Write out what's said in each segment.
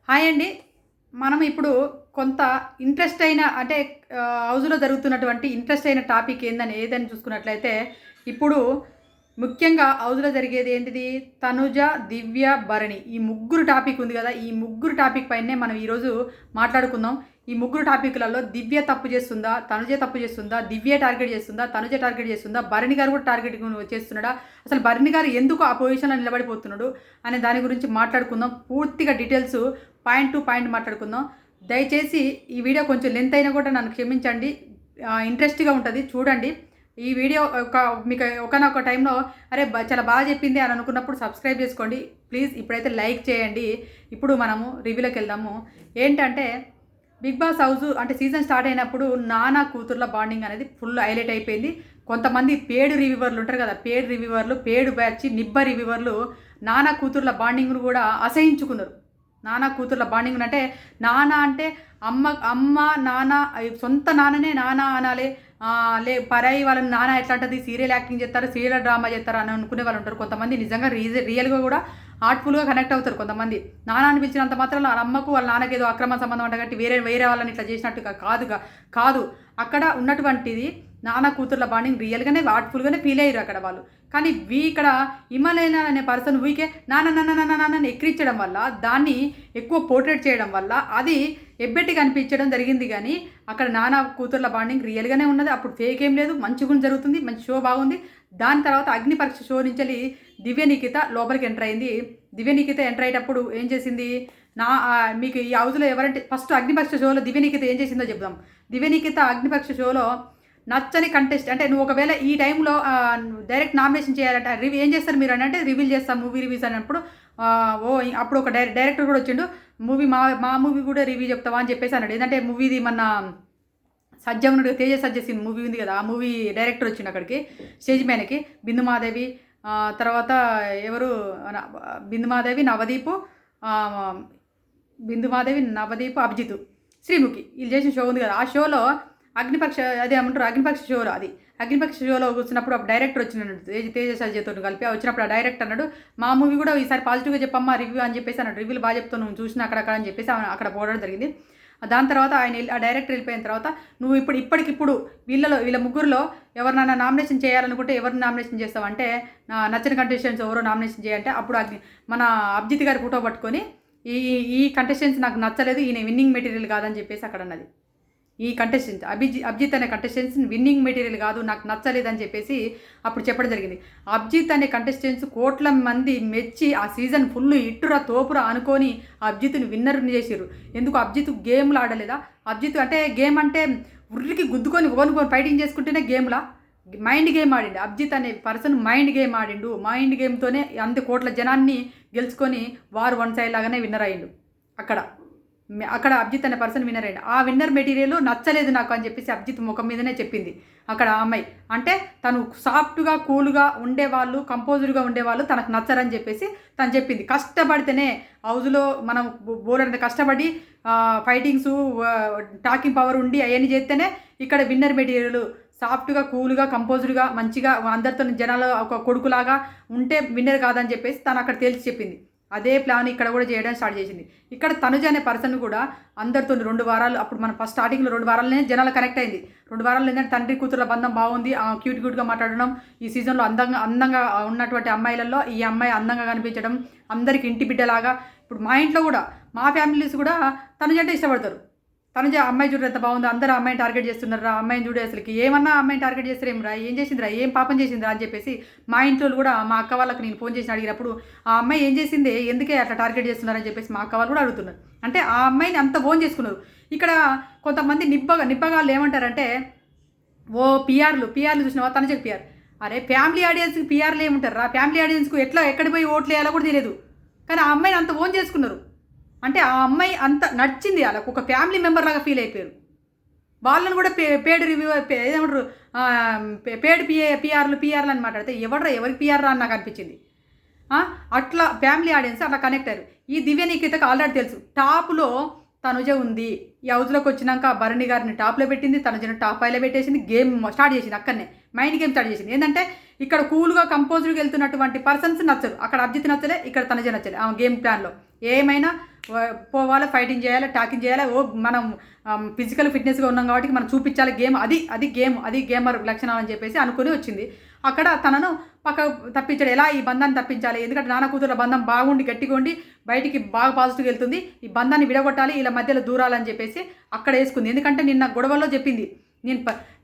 Hi అండి. మనం ఇప్పుడు కొంత ఇంట్రెస్ట్ అయిన అంటే హౌస్‌లో జరుగుతున్నటువంటి ఇంట్రెస్ట్ అయిన టాపిక్ ఏదని చూసుకున్నట్లయితే, ఇప్పుడు ముఖ్యంగా హౌస్‌లో జరిగేది ఏంటిది? తనుజ, దివ్య, భరణి ఈ ముగ్గురు టాపిక్ ఉంది గదా! ఈ ముగ్గురు టాపిక్ పైనే మనం ఈరోజు మాట్లాడుకుందాం. ఈ ముగ్గురు టాపిక్‌లలో దివ్య తప్పు చేస్తుందా? తనుజ తప్పు చేస్తుందా? దివ్య టార్గెట్ చేస్తుందా? తనుజ టార్గెట్ చేస్తుందా? భరణి గారు కూడా టార్గెటింగ్ చేస్తున్నాడా? అసలు భరణి గారు ఎందుకు ఆ పొజిషన్‌లో నిలబడిపోతున్నాడు? అనే దాని గురించి మాట్లాడుకుందాం. పూర్తిగా డీటెయిల్స్ పాయింట్ టు పాయింట్ మాట్లాడుకుందాం. దయచేసి ఈ వీడియో కొంచెం లెంత్ అయినా కూడా నన్ను క్షమించండి. ఇంట్రెస్ట్‌గా ఉంటది చూడండి. ఈ వీడియో మీకు ఒకానొక టైంలో అరే! చాలా బాగా చెప్పింది అని అనుకున్నప్పుడు సబ్స్క్రైబ్ చేసుకోండి. ప్లీజ్ ఇప్పుడైతే లైక్ చేయండి. ఇప్పుడు మనము రివ్యూలోకెళ్దాము. ఏంటంటే 'బిగ్ బాస్' హౌసు అంటే సీజన్ స్టార్ట్ అయినప్పుడు నాన్న కూతుర్ల బాండింగ్ అనేది ఫుల్ హైలైట్ అయిపోయింది. కొంతమంది పేడ్ రివ్యూవర్లు ఉంటారు కదా! పేడ్ రివ్యూవర్లు, పేడ్ బ్యాచ్, నిబ్బ రివ్యూవర్లు నాన్న కూతుర్ల బాండింగ్‌ను కూడా అసహించుకున్నారు. నాన్న కూతుర్ల బాండింగ్ అంటే నాన్న అంటే అమ్మ నాన్న సొంత నాన్ననే నాన్న అనాలి. పరాయి వాళ్ళని నాన్న ఎట్లా అంటది సీరియల్ యాక్టింగ్ చేస్తారు, సీరియల్ డ్రామా చేస్తారు అని అనుకునే వాళ్ళు ఉంటారు. కొంతమంది నిజంగా రియల్‌గా కూడా హార్ట్‌ఫుల్‌గా కనెక్ట్ అవుతారు కొంతమంది. నాన్న అని పిలిచినంత మాత్రం వాళ్ళ అమ్మకు వాళ్ళ నాన్నకి ఏదో అక్రమ సంబంధం అంటగట్టి వేరే వేరే వాళ్ళని ఇట్లా చేసినట్టుగా కాదు. అక్కడ ఉన్నటువంటిది నాన్న కూతుర్ల బాండింగ్ రియల్‌గానే హార్ట్‌ఫుల్‌గానే ఫీల్ అయ్యారు అక్కడ వాళ్ళు. కానీ ఇక్కడ హిమాలయన అనే పర్సన్ ఊరికే నాన్న నాన్న నాన్న నాన్నని ఎక్కిరించడం వల్ల, దాన్ని ఎక్కువ పోర్ట్రేట్ చేయడం వల్ల అది ఎబ్బెట్టుగా అనిపించడం జరిగింది గానీ, అక్కడ నాన్న కూతుర్ల బాండింగ్ రియల్‌గానే ఉన్నది. అప్పుడు ఫేక్ ఏం లేదు. మంచిగున జరుగుతుంది. మంచి షో బాగుంది. దాని తర్వాత అగ్ని పరీక్ష షో నుంచెల్లి దివ్య నిఖిత లోపలికి ఎంటర్ అయింది. దివ్య నిఖిత ఎంటర్ అయ్యేటప్పుడు ఏం చేసింది? మీకు ఈ హౌస్‌లో ఎవరంటే ఫస్ట్ అగ్ని పరీక్ష షోలో దివ్య నిఖిత ఏం చేసిందో చెప్దాం. దివ్య నిఖిత అగ్ని పరీక్ష షోలో నచ్చని కంటెస్ట్ అంటే నువ్వు ఒకవేళ ఈ టైంలో డైరెక్ట్ నామినేషన్ చేయాలంటే ఏం చేస్తారు మీరు అని అంటే రివీల్ చేస్తాం మూవీ రివ్యూస్ అన్నప్పుడు అప్పుడు ఒక డైరెక్టర్ కూడా వచ్చిండు. మా మూవీ కూడా రివ్యూ చెప్తావా అని చెప్పేసి అన్నాడు. ఏంటంటే మూవీది మన సజ్జనుడు తేజ సజ్జ సినిమా మూవీ ఉంది కదా! ఆ మూవీ డైరెక్టర్ వచ్చిండు అక్కడికి స్టేజ్ మీదకి. బిందుమాధవి తర్వాత ఎవరు బిందుమాధవి, నవదీపు ఆహ్, బిందుమాధవి, నవదీప్, అభిజిత్, శ్రీముఖి వీళ్ళు చేసిన షో ఉంది కదా! ఆ షోలో అగ్నిపక్ష అదే ఏమంటారు అగ్నిపక్ష షోలో అది. అగ్నిపక్ష షోలో కూర్చున్నప్పుడు ఒక డైరెక్టర్ వచ్చిండన్నాడు. తేజ సజ్జతో కలిపి వచ్చినప్పుడు ఆ డైరెక్టర్ అన్నాడు, మా మూవీ కూడా ఈసారి పాజిటివ్‌గా చెప్పమ్మా రివ్యూ అని చెప్పేసి అన్నాడు. రివ్యూలు బాగా చెప్తావు నువ్వు చూసినా అక్కడక్కడ అని చెప్పేసి అక్కడ పోవడం జరిగింది. దాని తర్వాత ఆ డైరెక్టర్ వెళ్ళిపోయిన తర్వాత నువ్వు ఇప్పటికిప్పుడు వీళ్ళ ముగ్గురిలో ఎవరినైనా నామినేషన్ చేయాలనుకుంటే ఎవరిని నామినేషన్ చేస్తావంటే నచ్చని కంటెస్టెంట్స్ ఎవరో నామినేషన్ చేయాలంటే అప్పుడు మన అభిజిత్ గారి ఫోటో పట్టుకొని ఈ ఈ కంటెస్టెంట్స్ నాకు నచ్చలేదు, ఈయన విన్నింగ్ మెటీరియల్ కాదని చెప్పేసి అక్కడ అన్నది. ఈ కంటెస్టెంట్ అభిజిత్ అనే కంటెస్టెంట్స్ విన్నింగ్ మెటీరియల్ కాదు, నాకు నచ్చలేదని చెప్పేసి అప్పుడు చెప్పడం జరిగింది. అభిజిత్ అనే కంటెస్టెంట్స్ కోట్ల మంది మెచ్చి ఆ సీజన్ ఫుల్ ఇట్టురా తోపురా అనుకొని అభిజిత్ని విన్నర్ని చేసిర్రు. ఎందుకు అభిజిత్ గేమ్లు ఆడలేదా? అభిజిత్ అంటే గేమ్ అంటే ఉర్రికి గుద్దుకొని ఓనుకొని ఫైటింగ్ చేసుకుంటేనే గేమ్లా? మైండ్ గేమ్ ఆడిండు. అభిజిత్ అనే పర్సన్ మైండ్ గేమ్ ఆడిండు. మైండ్ గేమ్‌తోనే అంత కోట్ల జనాన్ని గెలుచుకొని వారు వన్ సైడ్ లాగానే విన్నర్ అయ్యిండు. అక్కడ అభిజిత్ అనే పర్సన్ విన్నర్ అయ్యిండు. ఆ విన్నర్ మెటీరియల్ నచ్చలేదు నాకు అని చెప్పేసి అభిజిత్ ముఖం మీదనే చెప్పింది అక్కడ ఆ అమ్మాయి. అంటే తను సాఫ్ట్‌గా, కూల్‌గా ఉండేవాళ్ళు, కంపోజ్డ్‌గా ఉండేవాళ్ళు తనకు నచ్చరని చెప్పేసి తను చెప్పింది. కష్టపడితేనే హౌస్‌లో మనం బోలెడంత కష్టపడి ఫైటింగ్సు, టాకింగ్ పవర్ ఉండి అయన్నీ చేస్తేనే ఇక్కడ విన్నర్ మెటీరియల్ సాఫ్ట్‌గా, కూల్‌గా, కంపోజ్డ్‌గా మంచిగా అందరితో జనాలు ఒక కొడుకులాగా ఉంటే విన్నర్ కాదని చెప్పేసి తను అక్కడ తేల్చి చెప్పింది. అదే ప్లాన్ ఇక్కడ కూడా చేయడం స్టార్ట్ చేసింది. ఇక్కడ తనుజ అనే పర్సన్ కూడా అందరితోని 2 వారాలు అప్పుడు మనం ఫస్ట్ స్టార్టింగ్‌లో 2 వారాలనే జనాలు కనెక్ట్ అయింది. 2 వారాలు ఏంటంటే తండ్రి కూతుర్ల బంధం బాగుంది. క్యూట్‌గా మాట్లాడడం. ఈ సీజన్‌లో అందంగా ఉన్నటువంటి అమ్మాయిలలో ఈ అమ్మాయి అందంగా కనిపించడం. అందరికి ఇంటి బిడ్డలాగా ఇప్పుడు మా ఇంట్లో కూడా మా ఫ్యామిలీస్ కూడా తనుజ అంటే ఇష్టపడతారు. తనుజ అమ్మాయి చూడు ఎంత బాగుందో, అందరూ అమ్మాయిని టార్గెట్ చేస్తున్నారా, అమ్మాయిని చూడు అసలుకి ఏమన్నా అమ్మాయిని టార్గెట్ చేస్తారేమిరా, ఏం చేసిందిరా, ఏం పాపం చేసిందిరా అని చెప్పేసి మా ఇంట్లో కూడా మా అక్క వాళ్ళకి నేను ఫోన్ చేసి అడిగినప్పుడు ఆ అమ్మాయి ఏం చేసింది, ఎందుకే అట్లా టార్గెట్ చేస్తున్నారని చెప్పేసి మా అక్క వాళ్ళు కూడా అడుగుతున్నారు. అంటే ఆ అమ్మాయిని అంత ఓన్ చేసుకున్నారు. ఇక్కడ కొంతమంది నిబ్బగాళ్ళు ఏమంటారంటే పీఆర్లు చూసినావా తనుజకి పీఆర్. అరే ఫ్యామిలీ ఆడియన్స్కి పీఆర్లు ఏముంటారు రా, ఫ్యామిలీ ఆడియన్స్కు ఎక్కడ పోయి ఓట్లు వేయాలో కూడా తెలియదు. కానీ ఆ అమ్మాయిని అంత ఓన్ చేసుకున్నారు. అంటే ఆ అమ్మాయి అంత నచ్చింది వాళ్ళకు, ఒక ఫ్యామిలీ మెంబర్ లాగా ఫీల్ అయిపోయారు. వాళ్ళని కూడా పేడ్ రివ్యూ ఏమంటారు పేడ్ పీఆర్లు అని మాట్లాడితే ఎవరికి పీఆర్ రా అని నాకు అనిపించింది. అట్లా ఫ్యామిలీ ఆడియన్స్ అట్లా కనెక్ట్ అయ్యారు. ఈ దివ్య నిఖితకు ఆల్రెడీ తెలుసు టాప్లో తనుజ ఉంది. ఈ హౌస్లోకి వచ్చినాక భరణి గారిని టాప్లో పెట్టింది, తనుజను టాప్ 5లో పెట్టేసింది. గేమ్ స్టార్ట్ చేసింది అక్కడనే, మైండ్ గేమ్ స్టార్ట్ చేసింది. ఏంటంటే ఇక్కడ కూల్గా కంపోజ్డ్గా వెళ్తున్నటువంటి పర్సన్స్ నచ్చరు. అక్కడ అభిజిత్ నచ్చలే, ఇక్కడ తనుజ నచ్చలే. గేమ్ ప్లాన్లో ఏమైనా పోవాలి, ఫైటింగ్ చేయాలి, టాకింగ్ చేయాలి. మనం ఫిజికల్ ఫిట్నెస్గా ఉన్నాం కాబట్టి మనం చూపించాలి గేమ్, అది గేమర్ లక్షణాలు అని చెప్పేసి అనుకుని వచ్చింది. అక్కడ తనను పక్క తప్పించాడు. ఎలా ఈ బంధాన్ని తప్పించాలి, ఎందుకంటే నాన్న కూతుర్ల బంధం బాగుండి గట్టిగా ఉండి బయటికి బాగా పాజిటివ్గా వెళ్తుంది, ఈ బంధాన్ని విడగొట్టాలి, ఇలా మధ్యలో దూరాలని చెప్పేసి అక్కడ వేసుకుంది. ఎందుకంటే నిన్న గొడవల్లో చెప్పింది,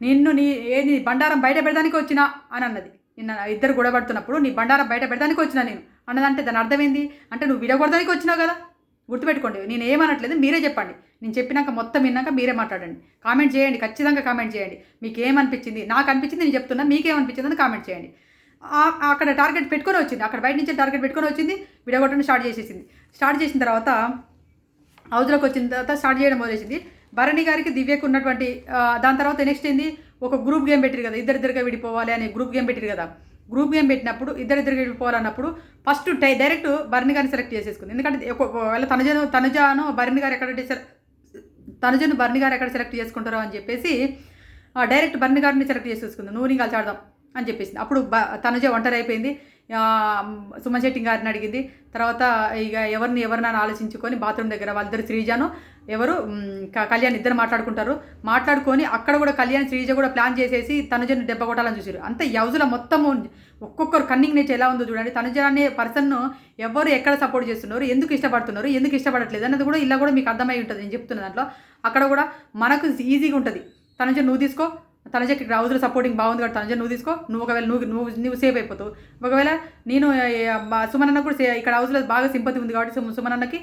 నిన్ను నీ బండారం బయట పెడడానికి వచ్చినా అని అన్నది. నిన్న ఇద్దరు గొడవపడుతున్నప్పుడు నీ బండారం బయట పెడడానికి వచ్చినా నేను అన్నదంటే దాని అర్థమైంది అంటే నువ్వు విడగొడడానికి వచ్చినావు కదా. గుర్తుపెట్టుకోండి, నేను ఏమనట్లేదు, మీరే చెప్పండి. నేను చెప్పినాక మొత్తం విన్నాక మీరే మాట్లాడండి. కామెంట్ చేయండి, ఖచ్చితంగా కామెంట్ చేయండి. మీకు ఏమనిపించింది, నాకు అనిపించింది నేను చెప్తున్నా, మీకేమనిపించింది అని కామెంట్ చేయండి. అక్కడ టార్గెట్ పెట్టుకొని వచ్చింది, అక్కడ బయట నుంచి టార్గెట్ పెట్టుకొని వచ్చింది, విడగొట్టడం స్టార్ట్ చేసేసింది. స్టార్ట్ చేసిన తర్వాత హౌస్లోకి వచ్చిన తర్వాత స్టార్ట్ చేయడం మొదలేసింది. భరణి గారికి దివ్యకు ఉన్నటువంటి దాని తర్వాత నెక్స్ట్ ఏంది, ఒక గ్రూప్ గేమ్ పెట్టారు కదా, ఇద్దరిద్దరుగా విడిపోవాలి అని గ్రూప్ గేమ్ పెట్టారు కదా. గ్రూప్ గేమ్ పెట్టినప్పుడు ఇద్దరిద్దరుగా విడిపోవాలన్నప్పుడు ఫస్ట్ డైరెక్ట్ భరణి గారిని సెలెక్ట్ చేసేసుకుంది. ఎందుకంటే ఒకవేళ తనుజను భరణి గారు ఎక్కడ సెలెక్ట్ చేసుకుంటారో అని చెప్పేసి డైరెక్ట్ భరణి గారిని సెలెక్ట్ చేసేసుకుంది. నువ్వు నీ కలిసి ఆడదాం అని చెప్పేసి అప్పుడు తనుజ ఒంటరి అయిపోయింది. సుమన్ శెట్టి గారిని అడిగింది. తర్వాత ఇక ఎవరినైనా ఆలోచించుకొని బాత్రూమ్ దగ్గర వాళ్ళిద్దరు శ్రీజను కళ్యాణ్ ఇద్దరు మాట్లాడుకొని అక్కడ కూడా కళ్యాణ్ శ్రీజ కూడా ప్లాన్ చేసేసి తనుజను దెబ్బ కొట్టాలని చూసారు. అంతే యౌజుల మొత్తము ఒక్కొక్కరు కన్నింగ్ నేచర్ ఎలా ఉందో చూడండి. తనుజ అనే పర్సన్ను ఎవరు ఎక్కడ సపోర్ట్ చేస్తున్నారు, ఎందుకు ఇష్టపడుతున్నారు, ఎందుకు ఇష్టపడట్లేదు అన్నది కూడా ఇలా కూడా మీకు అర్థమై ఉంటుంది. నేను చెప్తున్న దాంట్లో అక్కడ కూడా మనకు ఈజీగా ఉంటుంది. తనుజ నువ్వు తీసుకో, తనుజకి హౌస్లో సపోర్టింగ్ బాగుంది కాబట్టి తనుజ నువ్వు తీసుకో, నువ్వు ఒకవేళ నువ్వు సేఫ్ అయిపోతావు. ఒకవేళ నేను సుమనన్న కూడా ఇక్కడ హౌస్లో బాగా సింపతి ఉంది కాబట్టి సుమనన్నకి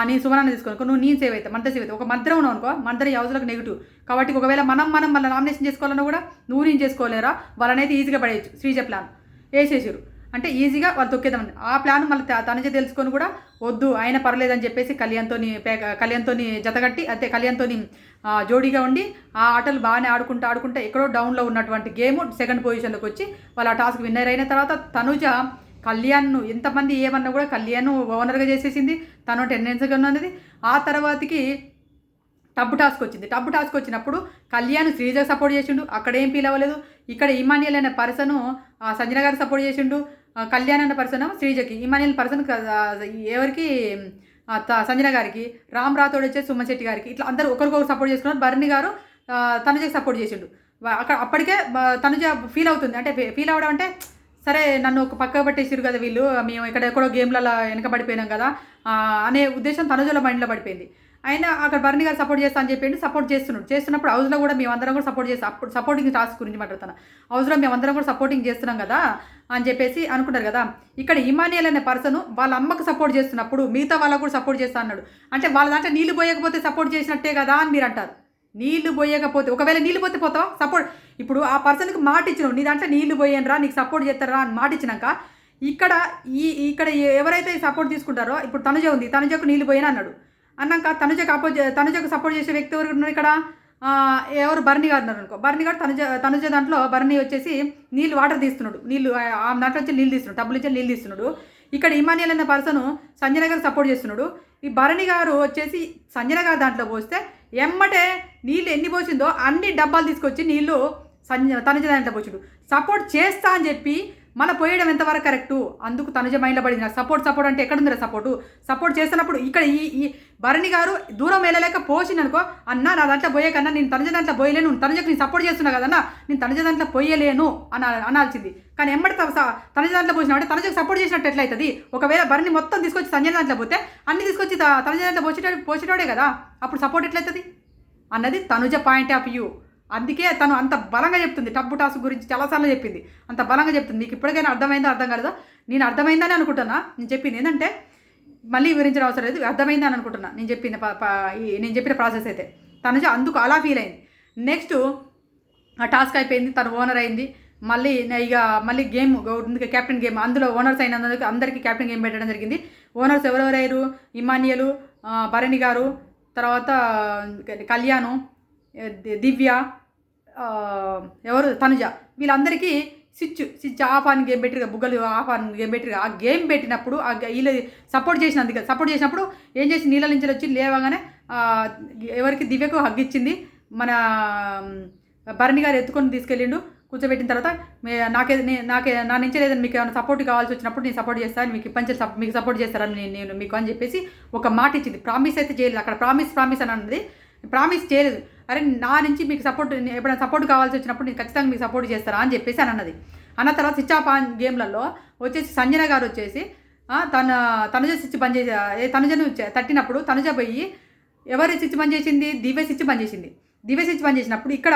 నేను సుమనన్న తీసుకోను, నువ్వు నేను సేవ్ అవుతావు, మంట సేవ్ అవుతావు. ఒక మద్దరం ఉన్నావు అనుకో, మద్దరం ఈ హౌస్లోకి నెగిటివ్ కాబట్టి ఒకవేళ మనం మళ్ళీ నామినేషన్ చేసుకోవాలన్నా కూడా నువ్వు నేను చేసుకోలేరా, వాళ్ళనైతే ఈజీగా పడేయచ్చు. శ్రీజ ప్లాన్ వేసేసారు అంటే ఈజీగా వాళ్ళు తొక్కేదామని ఆ ప్లాన్ మళ్ళీ తనుజ తెలుసుకొని కూడా వద్దు ఆయన పర్లేదని చెప్పేసి కళ్యాణ్తో జతగట్టి అయితే కళ్యాణ్తో జోడీగా ఉండి ఆ ఆటలు బాగానే ఆడుకుంటా ఎక్కడో డౌన్లో ఉన్నటువంటి గేమ్ సెకండ్ పొజిషన్లోకి వచ్చి వాళ్ళు ఆ టాస్క్ విన్నర్ అయిన తర్వాత తనుజ కళ్యాణ్ను ఎంతమంది ఏమన్నా కూడా కళ్యాణ్ ఓనర్గా చేసేసింది, తను టెండెన్సీగా ఉన్నది. ఆ తర్వాతకి టబ్ టాస్క్ వచ్చినప్పుడు కళ్యాణ్ శ్రీజకు సపోర్ట్ చేసిండు, అక్కడ ఏం ఫీల్ అవ్వలేదు. ఇక్కడ ఇమానియల్ అనే పర్సను సంజన గారికి సపోర్ట్ చేసిండు, కళ్యాణ్ అనే పర్సన్ శ్రీజకి, ఇమానియల్ పర్సన్ ఎవరికి సంజన గారికి, రామ్ రాథోడ్ వచ్చేసి సుమన్ శెట్టి గారికి, ఇట్లా అందరూ ఒకరికొకరు సపోర్ట్ చేసుకున్నారు. భరణి గారు తనుజకి సపోర్ట్ చేసిండు. అక్కడ అప్పటికే తనుజ ఫీల్ అవుతుంది. అంటే ఫీల్ అవ్వడం అంటే సరే నన్ను ఒక పక్క పట్టేసారు కదా వీళ్ళు, మేము ఇక్కడ ఎక్కడో గేమ్లలో వెనకబడిపోయినాం కదా అనే ఉద్దేశం తనుజల మైండ్లో పడిపోయింది. అయినా అక్కడ భరణి గారు సపోర్ట్ చేస్తా అని చెప్పిండు, సపోర్ట్ చేస్తున్నప్పుడు హౌస్లో కూడా మేమందరం కూడా సపోర్ట్ చేస్తాం. అప్పుడు సపోర్టింగ్ టాస్క్ గురించి మాట్లాడుతున్నాను. హౌస్లో మేమందరం కూడా సపోర్టింగ్ చేస్తున్నాం కదా అని చెప్పేసి అనుకుంటారు కదా. ఇక్కడ ఇమానియల్ అనే పర్సన్ వాళ్ళ అమ్మకు సపోర్ట్ చేస్తున్నప్పుడు మిగతా వాళ్ళకు కూడా సపోర్ట్ చేస్తా అన్నాడు. అంటే వాళ్ళ దాంట్లో నీళ్లు పోయకపోతే సపోర్ట్ చేసినట్టే కదా అని మీరు అంటారు. నీళ్లు పోయకపోతే ఒకవేళ నీళ్ళు పోతే పోతావా సపోర్ట్. ఇప్పుడు ఆ పర్సన్కి మాట ఇచ్చినావు, నీ దాంట్లో నీళ్లు పోయానరా నీకు సపోర్ట్ చేస్తారా అని మాట ఇచ్చినాక ఇక్కడ ఎవరైతే సపోర్ట్ తీసుకుంటారో ఇప్పుడు తనుజ ఉంది, తనుజకు నీళ్లు పోయాను అన్నాడు. అన్నాక తనుజకు సపోర్ట్ చేసే వ్యక్తి ఎవరు ఉన్నారు ఇక్కడ, ఎవరు భరణి గారు ఉన్నారు అనుకో. భరణి గారు తనుజ దాంట్లో భరణి వచ్చేసి వాటర్ తీస్తున్నాడు, ఆ దాంట్లో వచ్చి నీళ్ళు తీస్తున్నాడు, టబ్బులు ఇచ్చే నీళ్ళు తీస్తున్నాడు. ఇక్కడ ఇమానియల్ అనే పర్సన్ సంజన గారు సపోర్ట్ చేస్తున్నాడు. ఈ భరణి గారు వచ్చేసి సంజన గారు దాంట్లో పోస్తే ఎమ్మటే నీళ్ళు ఎన్ని పోసిందో అన్ని డబ్బాలు తీసుకొచ్చి నీళ్ళు తనుజ దాంట్లో పోసిండు. సపోర్ట్ చేస్తా అని చెప్పి మళ్ళీ పోయడం ఎంతవరకు కరెక్టు, అందుకు తనుజ మైండ్లో పడింది. సపోర్ట్ అంటే ఎక్కడుందిరా సపోర్ట్ చేస్తున్నప్పుడు ఇక్కడ ఈ భరణి గారు దూరం వెళ్ళలేక పోసిందనుకో, అన్న నా దాంట్లో పోయే కన్నా నేను తనుజ దాంట్లో పోయలేను, తనుజకు నేను సపోర్ట్ చేస్తున్నా కదన్నా నేను తనుజ దాంట్లో పోయలేను అనాల్సింది. కానీ ఎమ్మటి తనుజ దాంట్లో పోసినా అంటే తనుజకు సపోర్ట్ చేసినట్టు ఎట్లయితుంది. ఒకవేళ భరణి మొత్తం తీసుకొచ్చి సంజన దాంట్లో పోతే అన్ని తీసుకొచ్చి తనుజ దాంట్లో పోసేటోడే కదా, అప్పుడు సపోర్ట్ ఎట్లయితుంది అన్నది తనుజ పాయింట్ ఆఫ్ వ్యూ. అందుకే తను అంత బలంగా చెప్తుంది. టబ్బు టాస్క్ గురించి చాలాసార్లు చెప్పింది, అంత బలంగా చెప్తుంది. మీకు ఇప్పటికైనా అర్థమైందో అర్థం కాలేదో, నేను అర్థమైందని అనుకుంటున్నా. నేను చెప్పింది ఏంటంటే మళ్ళీ వివరించిన అవసరం లేదు, అర్థమైందని అనుకుంటున్నా. నేను చెప్పిన ప్రాసెస్ అయితే తనుజ అందుకు అలా ఫీల్ అయింది. నెక్స్ట్ ఆ టాస్క్ అయిపోయింది, తను ఓనర్ అయింది. మళ్ళీ గేమ్ క్యాప్టెన్ గేమ్, అందులో ఓనర్స్ అయినందుకు అందరికీ క్యాప్టెన్ గేమ్ పెట్టడం జరిగింది. ఓనర్స్ ఎవరెవరయ్యారు, ఇమానియలు, భరణి గారు, తర్వాత కళ్యాణ్, దివ్య, ఎవరు తనుజ, వీళ్ళందరికీ స్విచ్ ఆఫ్ అని గేమ్ పెట్టిరు, బుగ్గలు ఆఫ్ అని గేమ్ పెట్టిరు. ఆ గేమ్ పెట్టినప్పుడు వీళ్ళు సపోర్ట్ చేసినప్పుడు ఏం చేసి నీళ్ళ నుంచి వచ్చి లేవగానే ఎవరికి దివ్యకు హగ్ ఇచ్చింది. మన భరణి గారు ఎత్తుకొని తీసుకెళ్ళిండు, కూర్చోబెట్టిన తర్వాత నా నుంచి ఏదైనా మీకు ఏమైనా సపోర్ట్ కావాల్సి వచ్చినప్పుడు నేను సపోర్ట్ చేస్తాను, మీకు మీకు సపోర్ట్ చేస్తారని నేను మీకు అని చెప్పేసి ఒక మాట ఇచ్చింది. ప్రామిస్ అయితే చేయలేదు అక్కడ, ప్రామిస్ అని అన్నది, ప్రామిస్ చేయలేదు. అరే నా నుంచి మీకు సపోర్ట్ ఎప్పుడైనా సపోర్ట్ కావాల్సి వచ్చినప్పుడు నేను ఖచ్చితంగా మీకు సపోర్ట్ చేస్తారా అని చెప్పేసి అని అన్నది. అన్న తర్వాత స్విచ్ ఆఫ్ ఆన్ గేమ్లలో వచ్చేసి సంజన గారు వచ్చేసి తనుజ స్విచ్ బంద్ చేసి తనుజను తట్టినప్పుడు తనుజ పోయి ఎవరి స్విచ్ బంద్ చేసింది? దివ్య స్విచ్ బంద్ చేసింది. దివ్య స్విచ్ బంద్ చేసినప్పుడు ఇక్కడ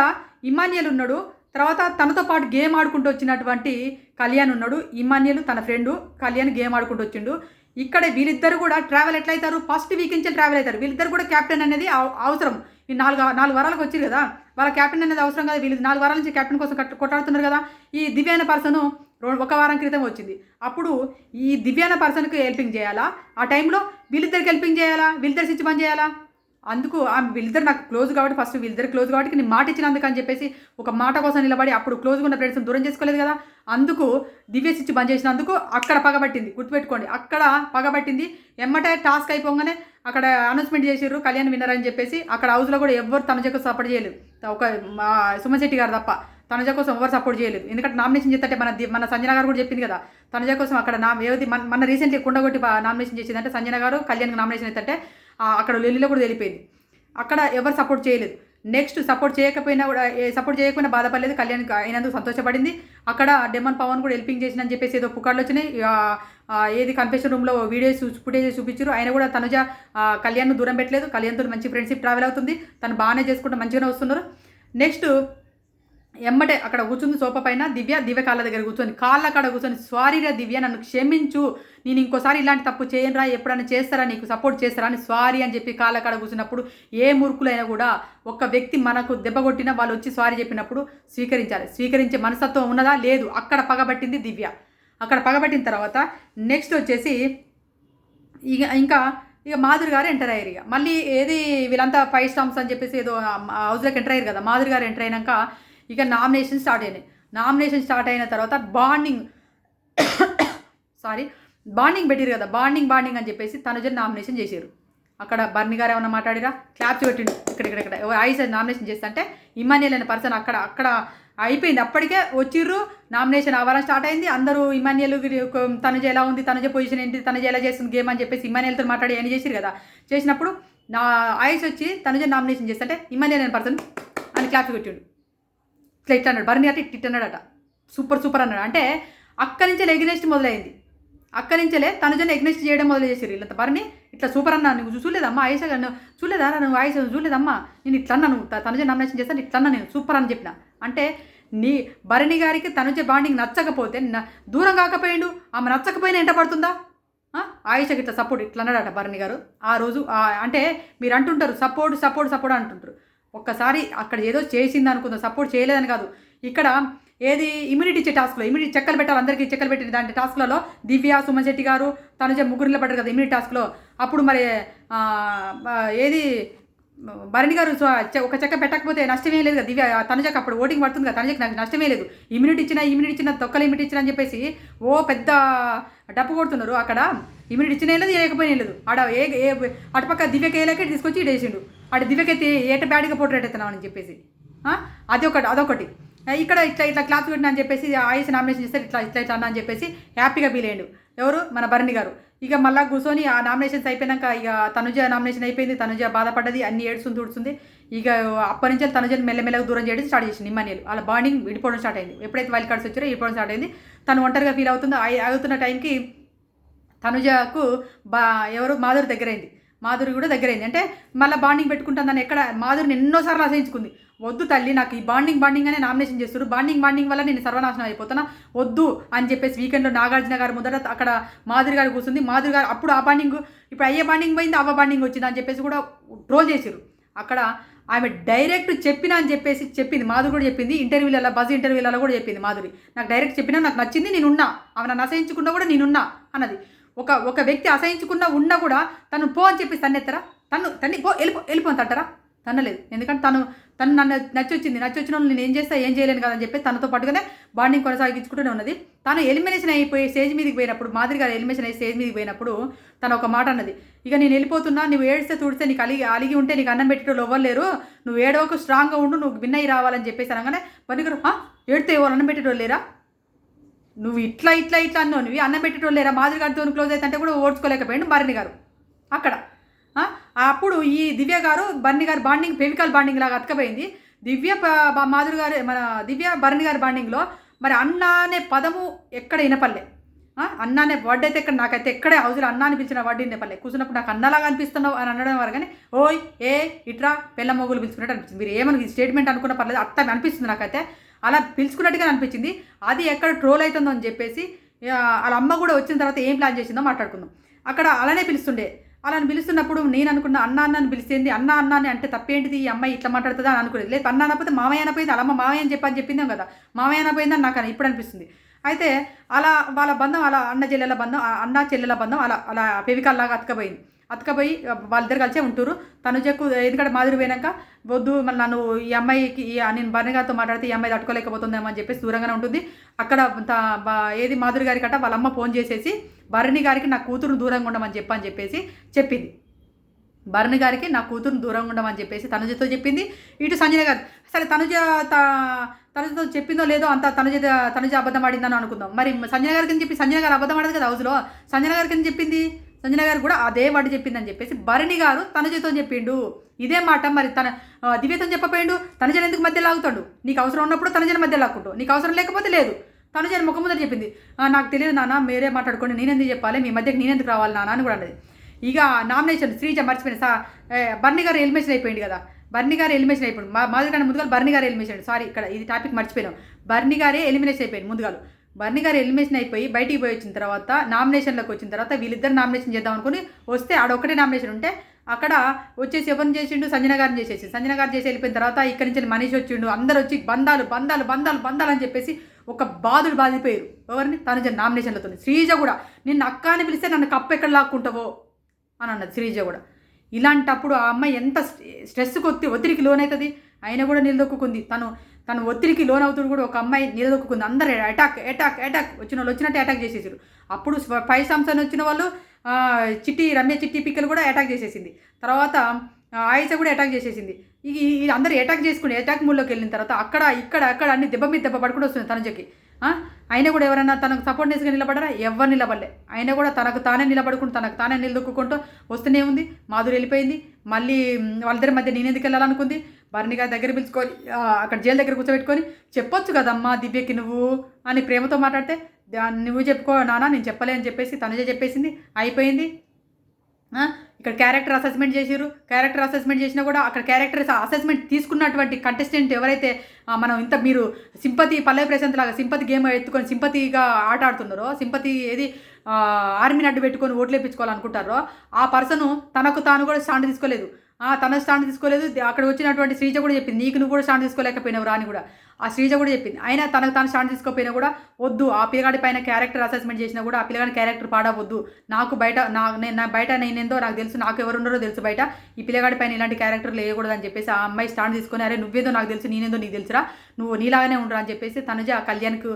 ఇమాన్యుయల్ ఉన్నాడు, తర్వాత తనతో పాటు గేమ్ ఆడుకుంటూ వచ్చినటువంటి కళ్యాణ్ ఉన్నాడు. ఇమాన్యుయల్ తన ఫ్రెండు, కళ్యాణ్ గేమ్ ఆడుకుంటూ వచ్చిండు. ఇక్కడ వీళ్ళిద్దరు కూడా ట్రావెల్ ఎట్లయితారు? ఫస్ట్ వీక్ నుంచి ట్రావెల్ అవుతారు. వీళ్ళిద్దరు కూడా క్యాప్టెన్ అనేది అవసరం. ఈ నాలుగు వారాలకు వచ్చారు కదా, వాళ్ళ క్యాప్టెన్ అనేది అవసరం కదా. వీళ్ళు 4 వారాల నుంచి క్యాప్టెన్ కోసం కొట్టాడుతున్నారు కదా. ఈ దివ్య అనే పర్సన్ 1 వారం క్రితం వచ్చింది. అప్పుడు ఈ దివ్య అనే పర్సన్కి హెల్పింగ్ చేయాలా? ఆ టైంలో వీళ్ళిద్దరికి హెల్పింగ్ చేయాలా? వీళ్ళిద్దరు స్విచ్ బంద్ చేయాలా? అందుకు వీళ్ళిద్దరు నాకు క్లోజ్ కాబట్టి, ఫస్ట్ వీళ్ళిద్దరు క్లోజ్ కాబట్టి నేను మాట ఇచ్చినందుకు అని చెప్పేసి ఒక మాట కోసం నిలబడి అప్పుడు క్లోజ్గా ఉన్న ఫ్రెండ్స్ని దూరం చేసుకోలేదు కదా. అందుకు దివ్య స్విచ్ బంద్ చేసినందుకు అక్కడ పగబట్టింది. గుర్తుపెట్టుకోండి, అక్కడ పగబట్టింది. ఎమ్మటే టాస్క్ అయిపోగానే అక్కడ అనౌన్స్మెంట్ చేసిర్రు కళ్యాణ్ విన్నర్ అని చెప్పేసి. అక్కడ హౌస్లో కూడా ఎవరు తనుజకు సపోర్ట్ చేయలేదు, ఒక సుమన్ శెట్టి గారు తప్ప. తనుజ కోసం ఎవరు సపోర్ట్ చేయలేదు. ఎందుకంటే నామినేషన్ చేస్తే మన సంజన గారు కూడా చెప్పింది కదా, తనుజ కోసం అక్కడ మన రీసెంట్లీ కుండగొట్టి నామినేషన్ చేసిందంటే సంజన గారు కళ్యాణ్కి నామినేషన్ అయితే అక్కడ లెల్లిలో కూడా తెలిపోయింది. అక్కడ ఎవరు సపోర్ట్ చేయలేదు. నెక్స్ట్ సపోర్ట్ చేయకపోయినా బాధపడలేదు, కళ్యాణ్ అయినందుకు సంతోషపడింది. అక్కడ డెమన్ పవన్ కూడా హెల్పింగ్ చేసిందని చెప్పేసి ఏదో పుకార్లు వచ్చినాయి. ఏది కన్ఫెషన్ రూమ్లో ఫుటేజ్ చూపించారు. ఆయన కూడా తనుజ కళ్యాణ్ను దూరం పెట్టలేదు. కళ్యాణ్తో మంచి ఫ్రెండ్షిప్ ట్రావెల్ అవుతుంది, తను బాగానే చేసుకుంటూ మంచిగానే వస్తున్నారు. నెక్స్ట్ ఎమ్మటే అక్కడ కూర్చుంది సోఫా పైన దివ్య కాళ్ళ దగ్గర కూర్చొని, కాళ్ళ కాడ కూర్చొని, సారీరా దివ్య, నన్ను క్షమించు, నేను ఇంకోసారి ఇలాంటి తప్పు చేయనురా, ఎప్పుడైనా చేస్తారా, నీకు సపోర్ట్ చేస్తారా అని సారీ అని చెప్పి కాళ్ళ కాడ కూర్చున్నప్పుడు ఏ మూర్ఖులైనా కూడా ఒక వ్యక్తి మనకు దెబ్బ కొట్టినా వాళ్ళు వచ్చి సారీ చెప్పినప్పుడు స్వీకరించే మనస్తత్వం ఉన్నదా? లేదు. అక్కడ పగబట్టింది దివ్య. అక్కడ పగబట్టిన తర్వాత నెక్స్ట్ వచ్చేసి ఇక మాధురి గారు ఎంటర్ అయ్యారు. ఇక మళ్ళీ ఏది వీళ్ళంతా 5 స్టాంప్స్ అని చెప్పేసి ఏదో హౌస్లోకి ఎంటర్ అయ్యారు కదా. మాధురి గారు ఎంటర్ అయినాక ఇక నామినేషన్ స్టార్ట్ అయినాయి. నామినేషన్ స్టార్ట్ అయిన తర్వాత బాండింగ్ పెట్టారు కదా. బాండింగ్ అని చెప్పేసి తనుజని నామినేషన్ చేశారు. అక్కడ బర్ని గారు ఏమన్నా మాట్లాడిరా? క్లాప్స్ పెట్టిండు. ఇక్కడ ఐస్ నామినేషన్ చేస్తా అంటే ఇమాన్యుయల్ అనే పర్సన్ అక్కడ అయిపోయింది. అప్పటికే వచ్చిర్రు, నామినేషన్ అవ్వాలని స్టార్ట్ అయింది. అందరూ ఇమాన్యుయల్ తనుజ ఎలా ఉంది, తనుజ పొజిషన్ ఏంటి, తనుజ ఎలా చేస్తుంది గేమ్ అని చెప్పేసి ఇమాన్యుయల్తో మాట్లాడి అని చేసిరు కదా. చేసినప్పుడు ఐస్ వచ్చి తనుజ నామినేషన్ చేస్తుంటే ఇమాన్యుయల్ అనే పర్సన్ అని క్లాప్స్ పెట్టిండు. ఇట్లా అన్నాడు బర్ని అంటే ఇట్ అన్నాడట. సూపర్ అన్నాడు. అంటే అక్కడి నుంచే ఎగ్నెస్ట్ మొదలైంది. అక్కడి నుంచే తనుజని ఎగ్నెస్ట్ చేయడం మొదలు చేసారు వీళ్ళంతా. బర్ని ఇట్లా సూపర్ అన్నా, నువ్వు చూడలేదమ్మా ఐస చూడలేదా, నువ్వు ఐస చూడలేదమ్మా, నేను ఇట్లా అన్నా, నువ్వు తనుజ నామినేషన్ చేస్తాను ఇట్లా అన్నా, నేను సూపర్ అని చెప్పిన. అంటే బర్ని గారికి తనుజ బాండింగ్ నచ్చకపోతే దూరం కాకపోయిండు, ఆమె నచ్చకపోయినా ఎంట పడుతుందా? ఆయుషకి ఇట్లా సపోర్ట్ ఇట్లా అన్నాడట బర్ని గారు ఆ రోజు. అంటే మీరు అంటుంటారు సపోర్ట్ అంటుంటారు. ఒక్కసారి అక్కడ ఏదో చేసింది అనుకుందాం, సపోర్ట్ చేయలేదని కాదు. ఇక్కడ ఏది ఇమ్యూనిటీ ఇచ్చే టాస్క్లో ఇమ్యూనిటీ చెక్కలు పెట్టాలి, అందరికీ చెక్కలు పెట్టిన దాంట్లో టాస్క్లలో దివ్య, సుమన్ శెట్టి గారు, తనుజ ముగ్గురిలో పడ్డారు కదా ఇమ్యూనిటీ టాస్క్లో. అప్పుడు మరి ఏది భరణి గారు ఒక చెక్క పెట్టకపోతే నష్టమే లేదు కదా. దివ్య తనుజకు అప్పుడు ఓటింగ్ పడుతుంది కదా, తనుజకి నాకు నష్టమే లేదు. ఇమ్యూనిటీ ఇచ్చిన తొక్కలు ఇమ్యూనిటీ ఇచ్చిన అని చెప్పేసి పెద్ద డప్పు కొడుతున్నారు. అక్కడ ఇమ్యూనిటీ ఇచ్చిన లేదు, వేయకపోయినా లేదు. అటుపక్క దివ్యకి వేయలేక తీసుకొచ్చి ఇడేసిండు. దివ్యకైతే ఏట బ్యాడ్గా పోర్ట్రేట్ అవుతున్నావు అని చెప్పేసి అదొకటి. ఇక్కడ ఇట్లా క్లాప్స్ పెట్టినా అని చెప్పేసి ఆయుష్ నామినేషన్ చేస్తే ఇట్లా అన్నా అని చెప్పేసి హ్యాపీగా ఫీల్ అయ్యాడు. ఎవరు? మన భరణి గారు. ఇక మళ్ళీ కూర్చొని ఆ నామినేషన్స్ అయిపోయినాక ఇక తనుజ నామినేషన్ అయిపోయింది. తనుజ బాధపడ్డది, అన్ని తుడుస్తుంది. ఇక అప్పటి నుంచి తనుజని మెల్లమెల్లగా దూరం చేయడం స్టార్ట్ చేసింది ఇమాన్యుయల్. వాళ్ళ బాండింగ్ విడిపోవడం స్టార్ట్ అయింది. ఎప్పుడైతే వైల్డ్ కార్డ్స్ వచ్చారో విడిపోవడం స్టార్ట్ అయింది. తను ఒంటరిగా ఫీల్ అవుతున్న టైంకి తనుజకు ఎవరు మాధురి దగ్గరైంది. మాధురి కూడా దగ్గరైంది. అంటే మళ్ళీ బాండింగ్ పెట్టుకుంటుందని ఎక్కడ మాధురిని ఎన్నోసార్లు ఆశయించుకుంది. వద్దు తల్లి, నాకు ఈ బాండింగ్ అనే నామినేషన్ చేస్తారు, బాండింగ్ వల్ల నేను సర్వనాశనం అయిపోతున్నా, వద్దు అని చెప్పేసి వీకెండ్లో నాగార్జున గారు ముందర అక్కడ మాధురి గారు కూర్చుంది. మాధురి గారు అప్పుడు ఆ బాండింగ్ ఇప్పుడు అయ్యే బాండింగ్ పోయింది, అవ్వ బాండింగ్ వచ్చింది అని చెప్పేసి కూడా ట్రోల్ చేశారు. అక్కడ ఆమె డైరెక్ట్ చెప్పినా అని చెప్పేసి చెప్పింది. మాధురి కూడా చెప్పింది ఇంటర్వ్యూలలో, బజ్ ఇంటర్వ్యూలలో కూడా చెప్పింది మాధురి. నాకు డైరెక్ట్ చెప్పినా, నాకు నచ్చింది, నేనున్నా, ఆమె నన్ను అసహించుకున్నా కూడా నేనున్నా అన్నది. ఒక వ్యక్తి అసహించుకున్నా ఉన్నా కూడా తను పో అని చెప్పేసి తన్నెత్తరా? తన్ని పో వెళ్ళిపోతారా? తన్నలేదు. ఎందుకంటే తను నన్ను నచ్చొచ్చిన వాళ్ళు నేను ఏం చేస్తా ఏం చేయలేను కదా అని చెప్పి తనతో పాటుగానే బాండింగ్ కొనసాగించుకుంటూనే ఉన్నది. తను ఎలిమినేషన్ అయిపోయి స్టేజ్ మీదకి పోయినప్పుడు, మాదిరి గారు ఎలిమినేషన్ అయ్యి స్టేజ్ మీదకి పోయినప్పుడు తను ఒక మాట అన్నది, ఇక నేను వెళ్ళిపోతున్నా, నువ్వు ఏడిస్తే తుడిస్తే నీకు అలిగి ఉంటే నీకు అన్నం పెట్టేటోళ్ళు ఎవ్వరు లేరు, నువ్వు ఏడవకు, స్ట్రాంగ్గా ఉండు, నువ్వు విన్ అయ్యి రావాలని చెప్పేసి అనగానే బన్నీ గారు ఏడితే ఎవరు అన్నం పెట్టేటోళ్ళు లేరా, నువ్వు ఇట్లా అన్నావు, నువ్వు అన్నం పెట్టేటోళ్ళు లేరా, మాదిరి గారితో క్లోజ్ అయితే కూడా ఓడ్చుకోలేకపోయాడు బన్నీ గారు అక్కడ. అప్పుడు ఈ దివ్య గారు బన్నీ గారు బాండింగ్ ఫెవికాల్ బాండింగ్ లాగా అతకపోయింది. మాధురి గారు మన దివ్య భరణి గారి బాండింగ్లో మరి అన్న అనే పదము ఎక్కడ వినపల్లే. అన్న అనే వర్డ్ అయితే ఇక్కడ నాకైతే ఎక్కడే హౌస్లో అన్న అని పిలిచిన వర్డ్ వినపల్లే. కూర్చున్నప్పుడు నాకు అన్నలాగా అనిపిస్తున్నావు అని అనడం వారు కానీ ఓయ్ ఏ ఇట్రా పెళ్ళ మొగులు పిలుచుకున్నట్టు అనిపించింది. మీరు ఏమని స్టేట్మెంట్ అనుకున్న పర్లేదు అట్లా అనిపిస్తుంది నాకైతే, అలా పిలుచుకున్నట్టుగా అనిపించింది. అది ఎక్కడ ట్రోల్ అవుతుందో అని చెప్పేసి వాళ్ళ అమ్మ కూడా వచ్చిన తర్వాత ఏం ప్లాన్ చేసిందో మాట్లాడుకుందాం. అక్కడ అలానే పిలుస్తుండే. అలా పిలుస్తున్నప్పుడు నేను అనుకున్న అన్నని పిలిచేది, అన్న అని అంటే తప్పేంటిది, ఈ అమ్మాయి ఇట్లా మాట్లాడుతుందా అని అనుకునేది. లేదు అన్న అనకపోతే మామయ్య అనపోయింది, అలా మామయ్య అని చెప్పిందాం కదా, మామయ్య అనపోయిందని నాకు ఇప్పుడు అనిపిస్తుంది. అయితే అలా వాళ్ళ బంధం, అలా అన్న చెల్లెల బంధం అలా ఫెవికాల్ లాగా అతకపోయి వాళ్ళిద్దరు కలిసే ఉంటారు. తనుజకు ఎందుకంటే మాదిరి పోయినాక వద్దు మళ్ళీ నన్ను ఈ అమ్మాయికి నేను భరణి గారితో మాట్లాడితే ఈ అమ్మాయి తట్టుకోలేకపోతుందేమో అని చెప్పేసి దూరంగానే ఉంటుంది. అక్కడ ఏది మాధురి గారికి వాళ్ళ అమ్మ ఫోన్ చేసేసి భరణి గారికి నా కూతురును దూరంగా ఉండమని చెప్పేసి చెప్పింది. భరణి గారికి నా కూతురును దూరంగా ఉండమని చెప్పేసి తనుజతో చెప్పింది. ఇటు సంజన గారు సరే తనుజతో చెప్పిందో లేదో అంత తనుజ అబద్ధం ఆడిందని అనుకుందాం. మరి సంజన గారికి చెప్పి సంజన గారు అబద్ధం ఆడదు కదా హౌస్లో. సంజన గారికి చెప్పింది, సంజన గారు కూడా అదే వర్డ్ చెప్పిందని చెప్పేసి భరణి గారు తనుజతో చెప్పిండు. ఇదే మాట మరి దివ్యతో చెప్పపోయిండు. తనుజన ఎందుకు మధ్య లాగుతాడు? నీకు అవసరం ఉన్నప్పుడు తనుజన మధ్య లాక్కుంటావు, నీకు అవసరం లేకపోతే లేదు. తనుజన ముఖం ముందర చెప్పింది, నాకు తెలియదు నాన్న, మీరే మాట్లాడుకోండి, నేనెందుకు చెప్పాలి, మీ మధ్యకి నేనెందుకు రావాలి నాన్న అని కూడా అన్నది. ఇక నామినేషన్ శ్రీజ మర్చిపోయిన బర్ని గారు ఎలిమినేషన్ అయిపోయింది కదా, బర్ని గారు ఎలిమినేషన్ అయిపోయింది. మాది కన్నా ముందుగా బర్ని గారు ఎలిమినేషన్, సారీ ఇక్కడ ఇది టాపిక్ మర్చిపోయినాం. బర్ని గారే ఎలిమినేషన్ అయిపోయింది ముందుగా. బర్ని గారు ఎలిమినేషన్ అయిపోయి బయటికి పోయి వచ్చిన తర్వాత నామినేషన్లోకి వచ్చిన తర్వాత వీళ్ళిద్దరు నామినేషన్ చేద్దాం అనుకుని వస్తే ఆడొక్కటే నామినేషన్ ఉంటే అక్కడ వచ్చేసి ఎవరిని చేసిండు, సంజన గారిని చేసేసి సంజన గారు చేసి వెళ్ళిపోయిన తర్వాత ఇక్కడి నుంచి మనిషి వచ్చిండు. అందరు వచ్చి బంధాలు అని చెప్పేసి ఒక బాధిపోయారు. ఎవరిని? తనుజ నామినేషన్లతో. శ్రీజ కూడా నిన్ను అక్క అని పిలిస్తే నన్ను కప్పు ఎక్కడ లాక్కుంటావో అని అన్నది శ్రీజ కూడా. ఇలాంటప్పుడు ఆ అమ్మాయి ఎంత స్ట్రెస్కి ఒత్తిడికి లోనవుతుంది. అయినా కూడా నిలదొక్కుంది. తను ఒత్తిడికి లోన్ అవుతుడు కూడా ఒక అమ్మాయి నిలదొక్కుంది. అందరూ అటాక్ వచ్చిన వాళ్ళు వచ్చినట్టు అటాక్ చేసేసారు. అప్పుడు 5 సంవత్సరాలు వచ్చిన వాళ్ళు రమ్య చిట్టి పిక్కలు కూడా అటాక్ చేసేసింది. తర్వాత ఆయిష కూడా అటాక్ చేసేసింది. ఇది అందరూ అటాక్ మూడ్లోకి వెళ్ళిన తర్వాత అక్కడ అన్ని దెబ్బ మీద దెబ్బ పడుకుంటూ వస్తుంది తనుజకి. అయినా కూడా ఎవరైనా తనకు సపోర్ట్నెస్గా నిలబడరా? ఎవరు నిలబడలే. అయినా కూడా తనకు తానే నిలదొక్కుంటూ వస్తూనే ఉంది. మాధురి వెళ్ళిపోయింది. మళ్ళీ వాళ్ళిద్దరి మధ్య నేనెందుకు వెళ్ళాలనుకుంది. భరణి గారి దగ్గర పిలుచుకొని అక్కడ జైలు దగ్గర కూర్చోబెట్టుకొని చెప్పొచ్చు కదమ్మా దివ్యకి నువ్వు అని ప్రేమతో మాట్లాడితే నువ్వు చెప్పుకో నాన్న, నేను చెప్పలే అని చెప్పేసి తనుజ చెప్పేసింది. అయిపోయింది. ఇక్కడ క్యారెక్టర్ అసెస్మెంట్ చేసారు. క్యారెక్టర్ అసెస్మెంట్ చేసినా కూడా అక్కడ క్యారెక్టర్ అసెస్మెంట్ తీసుకున్నటువంటి కంటెస్టెంట్ ఎవరైతే మనం మీరు సింపతి పల్లవి ప్రశాంత్ లాగా సింపతి గేమ్ ఎత్తుకొని సింపతిగా ఆట ఆడుతున్నారో, సింపతి ఏది ఆర్మీని అడ్డు పెట్టుకొని ఓట్లు వేయించుకోవాలనుకుంటారో ఆ పర్సన్ తనకు తాను కూడా స్టాండ్ తీసుకోలేదు. తన స్టాండ్ తీసుకోలేదు. అక్కడ వచ్చినటువంటి శ్రీజ కూడా చెప్పింది, నీకు నువ్వు కూడా స్టాండ్ తీసుకోలేకపోయినావు రాని కూడా ఆ శ్రీజ కూడా చెప్పింది. అయినా తనకు తాను స్టాండ్ తీసుకోకపోయినా కూడా వద్దు, ఆ పిల్లగాడి పైన క్యారెక్టర్ అసెస్మెంట్ చేసినా కూడా ఆ పిల్లగాడి క్యారెక్టర్ పాడవద్దు. నాకు బయట బయట నేనేందో నాకు తెలుసు, నాకు ఎవరున్నారో తెలుసు బయట, ఈ పిల్లగాడి పైన ఇలాంటి క్యారెక్టర్లు వేయకూడదని చెప్పేసి ఆ అమ్మాయి స్టాండ్ తీసుకొని అరే నువ్వేదో నాకు తెలుసు, నేనేందో నీకు తెలుసురా, నువ్వు నీలాగానే ఉండరా అని చెప్పేసి తనుజ కళ్యాణ్కు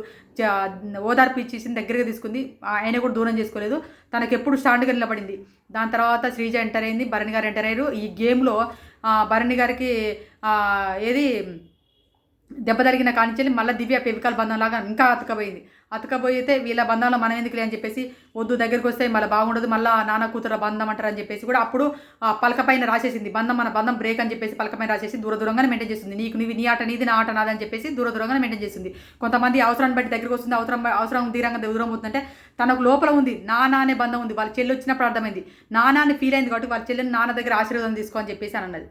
ఓదార్పు ఇచ్చేసింది, దగ్గరగా తీసుకుంది. ఆయన కూడా దూరం చేసుకోలేదు. తనకు ఎప్పుడు స్టాండ్గా నిలబడింది. దాని తర్వాత శ్రీజ ఎంటర్ అయింది, భరణి గారు ఎంటర్ అయ్యారు. ఈ గేమ్లో భరణి గారికి ఏది దెబ్బ తగిలిన కానించాలి మళ్ళీ దివ్య ఫెవికాల్ బంధంలాగా ఇంకా అతకపోయితే వీళ్ళ బంధంలో మనం ఎందుకులే అని చెప్పేసి వద్దు, దగ్గరికి వస్తే మళ్ళీ బాగుండదు, మళ్ళీ నాన్న కూతురు బంధం అంటారని చెప్పేసి కూడా అప్పుడు పలకపైన రాసేసింది మన బంధం బ్రేక్ అని చెప్పేసి పలకపైన రాసేసి దూరంగానే మెయింటైన్ చేస్తుంది. నీ ఆట నీది, నా ఆట నాదని చెప్పేసి దూరంగానే మెయింటైన్ చేస్తుంది. కొంతమంది అవసరాన్ని బట్టి దగ్గరికి వస్తుంది, అవసరం దూరం అవుతుందంటే తనకు లోపల ఉంది నాన్న అనే బంధం ఉంది. వాళ్ళ చెల్లి వచ్చినప్పుడు అర్థమైంది, నాన్న అని ఫీల్ అయింది కాబట్టి వాళ్ళ చెల్లిని నాన్న దగ్గర ఆశీర్వాదం తీసుకో అని చెప్పేసి అని అన్నది.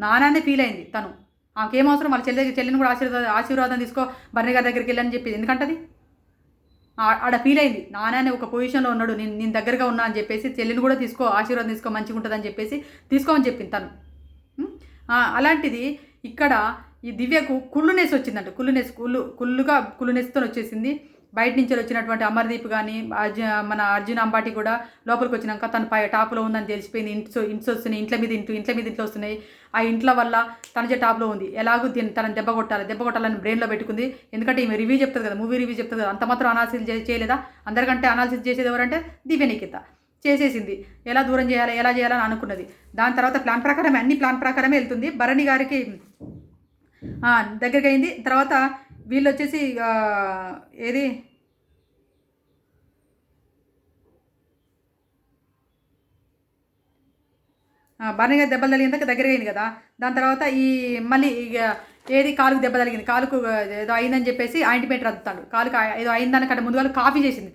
నాన్ననే ఫీల్ అయింది తను, ఆమెకేం అవసరం వాళ్ళ చెల్లిని కూడా ఆశీర్వాదం తీసుకో భరణి గారి దగ్గరికి వెళ్ళని చెప్పి ఎందుకంటది ఆడ ఫీల్ అయింది. నాన్న ఒక పొజిషన్లో ఉన్నాడు, నేను దగ్గరగా ఉన్నా అని చెప్పేసి చెల్లిని కూడా ఆశీర్వాదం తీసుకో మంచిగా ఉంటుందని చెప్పేసి తీసుకోమని చెప్పింది తను. అలాంటిది ఇక్కడ ఈ దివ్యకు కుళ్ళునేసి వచ్చిందంట. కుళ్ళునేస్తో వచ్చేసింది. బయట నుంచి వచ్చినటువంటి అమర్దీప్ కానీ మన అర్జున్ అంబాటి కూడా లోపలికి వచ్చినాక తను టాప్లో ఉందని తెలిసిపోయింది. ఇంట్స్ వస్తున్నాయి, ఇంట్ల మీద ఇంట్లో వస్తున్నాయి. ఆ ఇంట్లో వల్ల తనజ టాప్లో ఉంది. ఎలాగో తనని దెబ్బ కొట్టాలని బ్రెయిన్లో పెట్టుకుంది. ఎందుకంటే ఈమె రివ్యూ చెప్తుంది కదా, మూవీ రివ్యూ చెప్తుంది కదా, అంత మాత్రం అనాలిసిస్ చేయలేదా? అందరికంటే అనాలిసిస్ చేసేది ఎవరంటే దివ్య నిఖిత చేసేసింది. ఎలా దూరం చేయాలి, ఎలా చేయాలని అనుకున్నది. దాని తర్వాత అన్ని ప్లాన్ ప్రకారమే వెళ్తుంది. భరణి గారికి దగ్గరికి అయింది. తర్వాత వీళ్ళు వచ్చేసి ఏది భరణి గారి దెబ్బలు తగిలిందాక దగ్గరగా అయింది కదా. దాని తర్వాత ఈ మళ్ళీ ఏది కాలుకు దెబ్బ తగిలింది, కాలుకు ఏదో అయిందని చెప్పేసి ఆయింట్మెంట్ రద్దుతాడు. కాలుకు ఏదో అయిందనకంటే ముందుగా కాపీ చేసింది